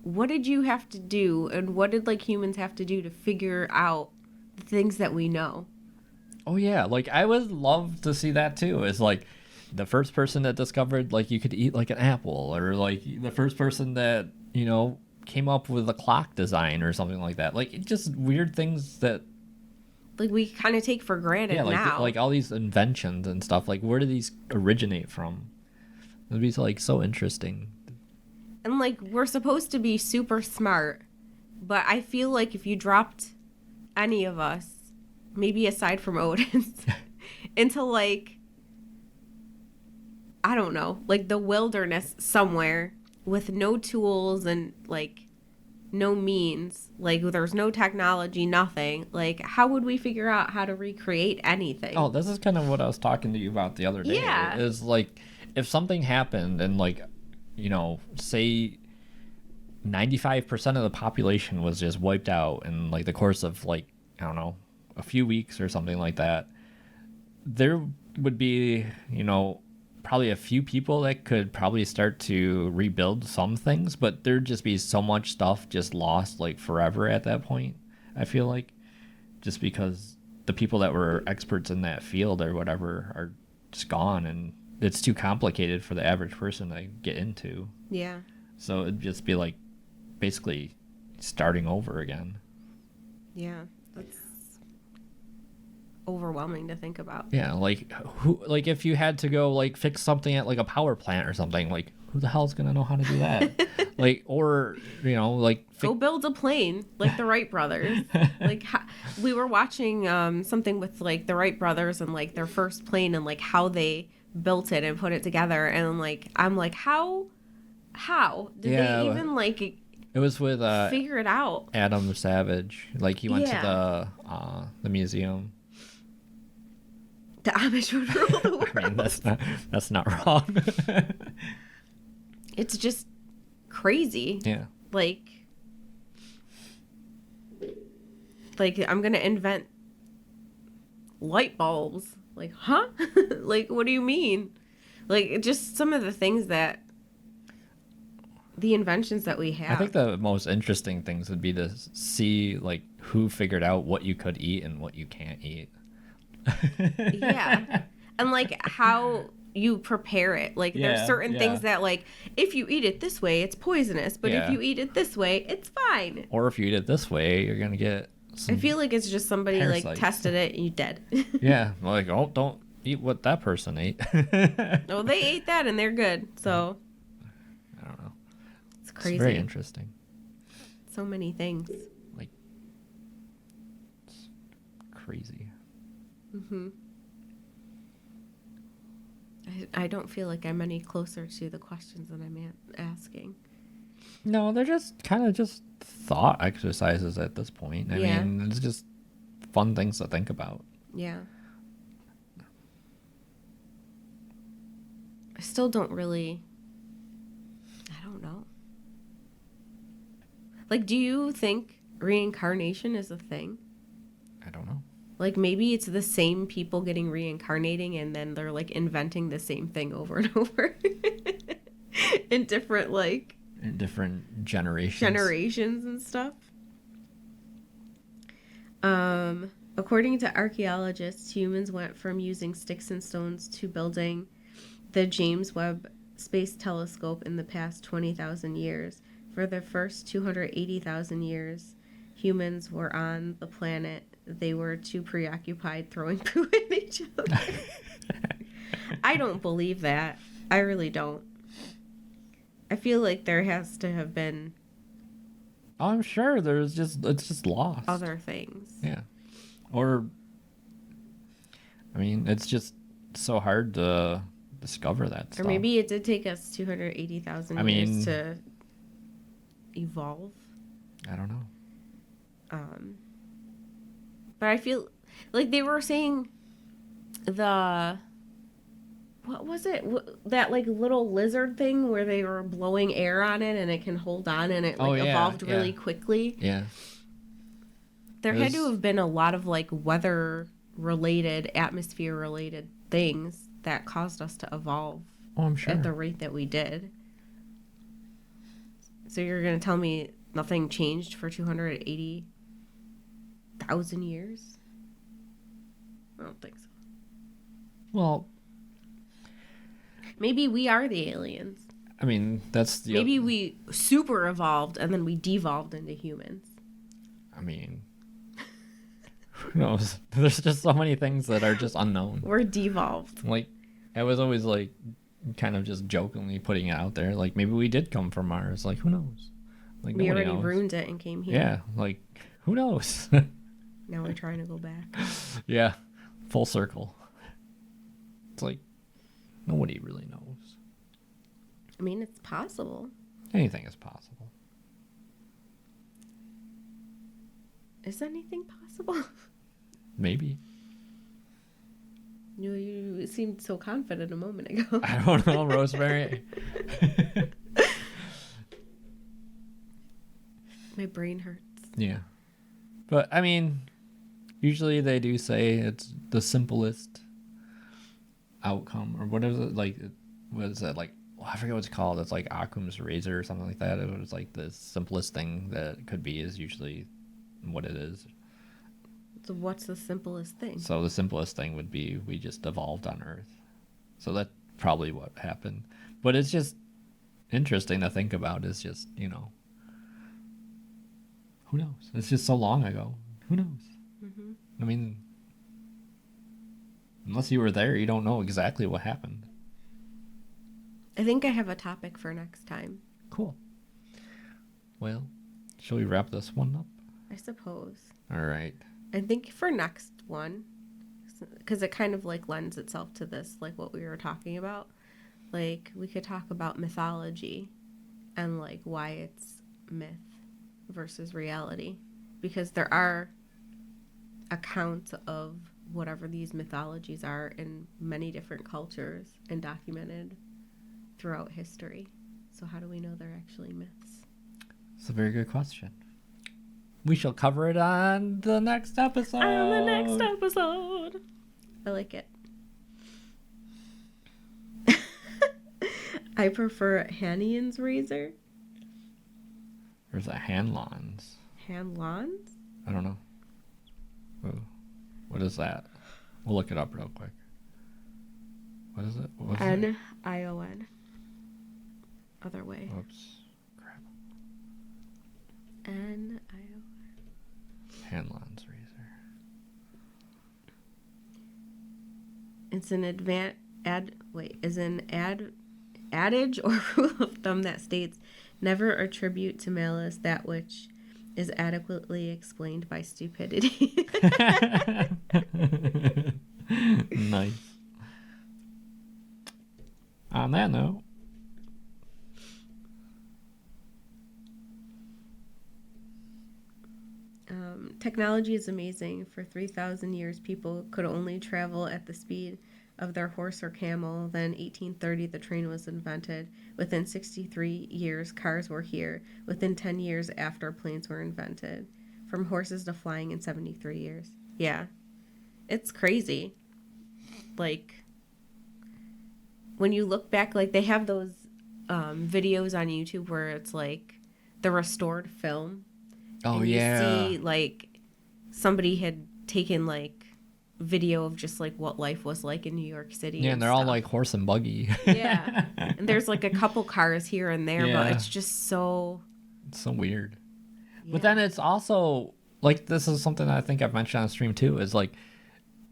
what did you have to do, and what did, like, humans have to do to figure out the things that we know? oh yeah, like I would love to see that too. It's like the first person that discovered like you could eat like an apple, or like the first person that, you know, came up with a clock design or something like that. Like just weird things that, Like, we kind of take for granted yeah, like now. like all these inventions and stuff. Like where do these originate from? It'd be like so interesting. And, like, we're supposed to be super smart, but I feel like if you dropped any of us, maybe aside from Odin's, into, like, I don't know, like the wilderness somewhere with no tools and, like, no means, like, there's no technology, nothing, like, how would we figure out how to recreate anything? Oh, this is kind of what I was talking to you about the other day. Yeah. Is like if something happened and like, you know, say 95% of the population was just wiped out in like the course of like, I don't know, a few weeks or something like that, there would be, you know, probably a few people that could probably start to rebuild some things, but there'd just be so much stuff just lost like forever at that point. I feel like just because the people that were experts in that field or whatever are just gone, and it's too complicated for the average person to get into. Yeah. So it'd just be like basically starting over again. Yeah. That's overwhelming to think about. Yeah, like who, like if you had to go like fix something at like a power plant or something, like who the hell's gonna know how to do that? Like, or you know, like Go build a plane like the Wright brothers. Like, we were watching something with like the Wright brothers and like their first plane and like how they built it and put it together, and like I'm like, how did they even like it was with figure it out? Adam Savage. Like he went to the museum. The Amish would rule the world. I mean, that's not wrong. It's just crazy. Yeah. Like I'm gonna invent light bulbs. Like, huh? Like, what do you mean? Like, just some of the things that the inventions that we have. I think the most interesting things would be to see like who figured out what you could eat and what you can't eat. Yeah. And like how you prepare it. Like there's certain things that like if you eat it this way it's poisonous, but if you eat it this way it's fine. Or if you eat it this way you're gonna get some I feel like it's just somebody parasites. like tested it and you dead. Yeah, like, oh, don't eat what that person ate. No, they ate that and they're good. So I don't know. it's crazy. It's very interesting. So many things. Like it's crazy. Mm-hmm. I don't feel like I'm any closer to the questions that I'm asking. No, they're just kind of just thought exercises at this point. I mean, it's just fun things to think about. Yeah. I still don't really... I don't know. Like, do you think reincarnation is a thing? I don't know. Like, maybe it's the same people getting reincarnating and then they're, like, inventing the same thing over and over. In different, like... In different generations. Generations and stuff. According to archaeologists, humans went from using sticks and stones to building the James Webb Space Telescope in the past 20,000 years. For the first 280,000 years, humans were on the planet. They were too preoccupied throwing poo at each other. I don't believe that. I really don't. I feel like there has to have been... I'm sure it's just lost. other things. Yeah. Or, I mean, it's just so hard to discover that stuff. Or maybe it did take us 280,000 years to evolve. I don't know. But I feel like they were saying what was it? That like little lizard thing where they were blowing air on it and it can hold on and it like evolved really quickly. Yeah. There had to have been a lot of like weather related, atmosphere related things that caused us to evolve I'm sure. at the rate that we did. So you're going to tell me nothing changed for 280,000 years? I don't think so. Well, maybe we are the aliens. I mean, that's the... Maybe we super evolved and then we devolved into humans. I mean, who knows? There's just so many things that are just unknown. We're devolved. Like, I was always like, kind of just jokingly putting it out there. Like, maybe we did come from Mars. Like, who knows? Like, we already knows. ruined it and came here. Yeah, like, who knows? Now we're trying to go back. Yeah, full circle. It's like, nobody really knows. I mean, it's possible. Anything is possible. Is anything possible? Maybe. You seemed so confident a moment ago. I don't know, Rosemary. My brain hurts. Yeah. But, I mean, usually they do say it's the simplest outcome, or what is it, like, what is that, like, I forget what it's called. It's like Occam's razor or something like that. It was like the simplest thing that it could be is usually what it is. So what's the simplest thing? So the simplest thing would be we just evolved on Earth. So that's probably what happened. But it's just interesting to think about. Is just, you know, who knows? It's just so long ago. Who knows? Mm-hmm. I mean, unless you were there, you don't know exactly what happened. I think I have a topic for next time. Cool. Well, shall we wrap this one up? I suppose. All right. I think for next one, because it kind of like lends itself to this, like what we were talking about, like we could talk about mythology and like why it's myth versus reality, because there are accounts of whatever these mythologies are in many different cultures and documented throughout history. So how do we know they're actually myths? It's a very good question. We shall cover it on the next episode. On the next episode. I like it. I prefer Hanian's razor. There's a Hanlons. Hanlons? I don't know. Ooh. What is that? We'll look it up real quick. What is it? N-I-O-N. Other way. Oops. Crap. N-I-O-N. Hanlon's razor. It's an adage or rule of thumb that states, never attribute to malice that which is adequately explained by stupidity. Nice. On that note, technology is amazing. For 3,000 years, people could only travel at the speed of their horse or camel. Then 1830, the train was invented. Within 63 years, cars were here. Within 10 years after, planes were invented. From horses to flying in 73 years. Yeah. It's crazy. Like, when you look back, like, they have those videos on YouTube where it's, like, the restored film. oh and yeah, you see, like, somebody had taken, like, video of just, like, what life was like in New York City. yeah, and they're stuff. all like horse and buggy. Yeah. And there's, like, a couple cars here and there, Yeah. but it's just so... It's so weird. Yeah. But then it's also, like, this is something that I think I've mentioned on stream too, is like,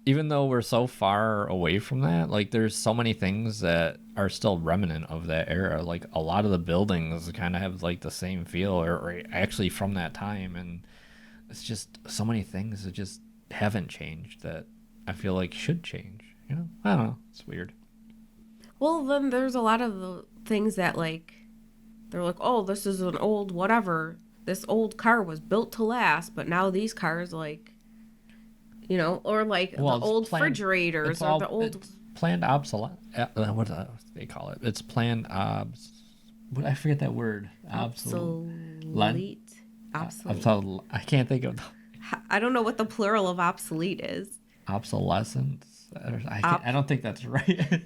even though we're so far away from that, like, there's so many things that are still remnant of that era. Like, a lot of the buildings kind of have, like, the same feel, or actually from that time. And it's just so many things that just haven't changed that I feel like should change. You know? I don't know. It's weird. Well, then there's a lot of the things that, like, they're like, oh, this is an old whatever. this old car was built to last, but now these cars, like, you know, or like the old refrigerators or the old... It's planned obsolete. What do they call it? It's planned what, I forget that word. Obsolete. I can't think of... I don't know what the plural of obsolete is. Obsolescence? I don't think that's right.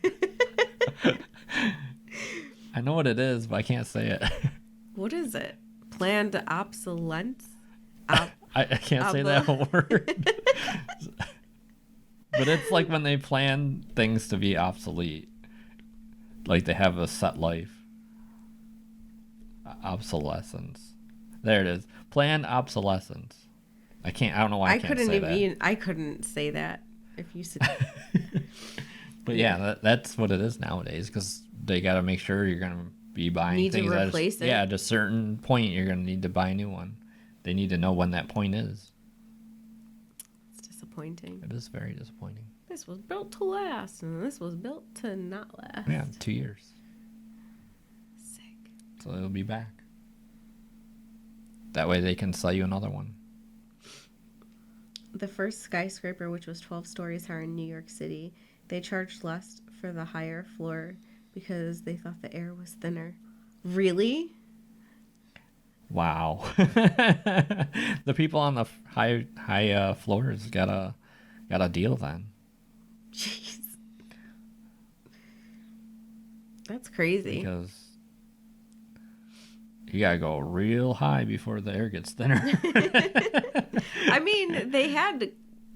I know what it is, but I can't say it. What is it? Planned obsolescence? I can't say that word. But it's like when they plan things to be obsolete. Like they have a set life. Obsolescence. There it is. Planned obsolescence. I don't know why I can't say that. I couldn't say that if you said... But yeah, that's what it is nowadays, because they got to make sure you're going to be buying things. To replace it. Yeah, at a certain point, you're going to need to buy a new one. They need to know when that point is. It's disappointing. It is very disappointing. This was built to last, and this was built to not last. Yeah, 2 years. Sick. So it'll be back. That way they can sell you another one. The first skyscraper, which was 12 stories high in New York City, they charged less for the higher floor because they thought the air was thinner. Really? Wow. The people on the high floors got a deal then. Jeez. That's crazy. Because you gotta go real high before the air gets thinner. I mean, they had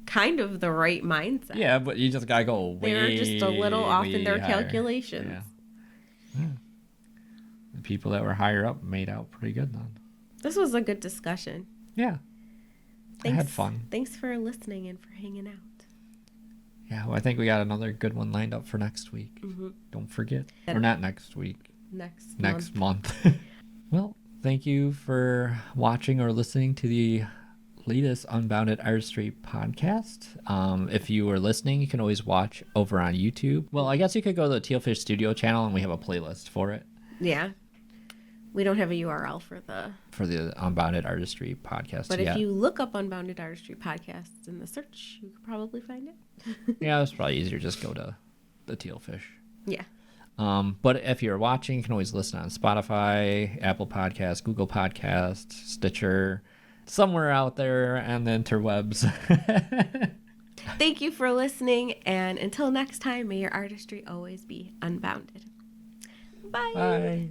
kind of the right mindset. Yeah, but you just gotta go way. They were just a little off in their higher. calculations. Yeah. The people that were higher up made out pretty good then. This was a good discussion. Yeah. I had fun. Thanks for listening and for hanging out. Yeah, well, I think we got another good one lined up for next week. Mm-hmm. Don't forget. Or not next week. Next month. Well, thank you for watching or listening to the latest Unbounded Artistry podcast. If you were listening, you can always watch over on YouTube. Well, I guess you could go to the Tealfish Studio channel, and we have a playlist for it. Yeah. We don't have a URL for the Unbounded Artistry podcast. But if you look up Unbounded Artistry podcasts in the search, you could probably find it. Yeah, it's probably easier. Just go to the Tealfish. Yeah. But if you're watching, you can always listen on Spotify, Apple Podcasts, Google Podcasts, Stitcher, somewhere out there, and the interwebs. Thank you for listening, and until next time, may your artistry always be unbounded. Bye. Bye.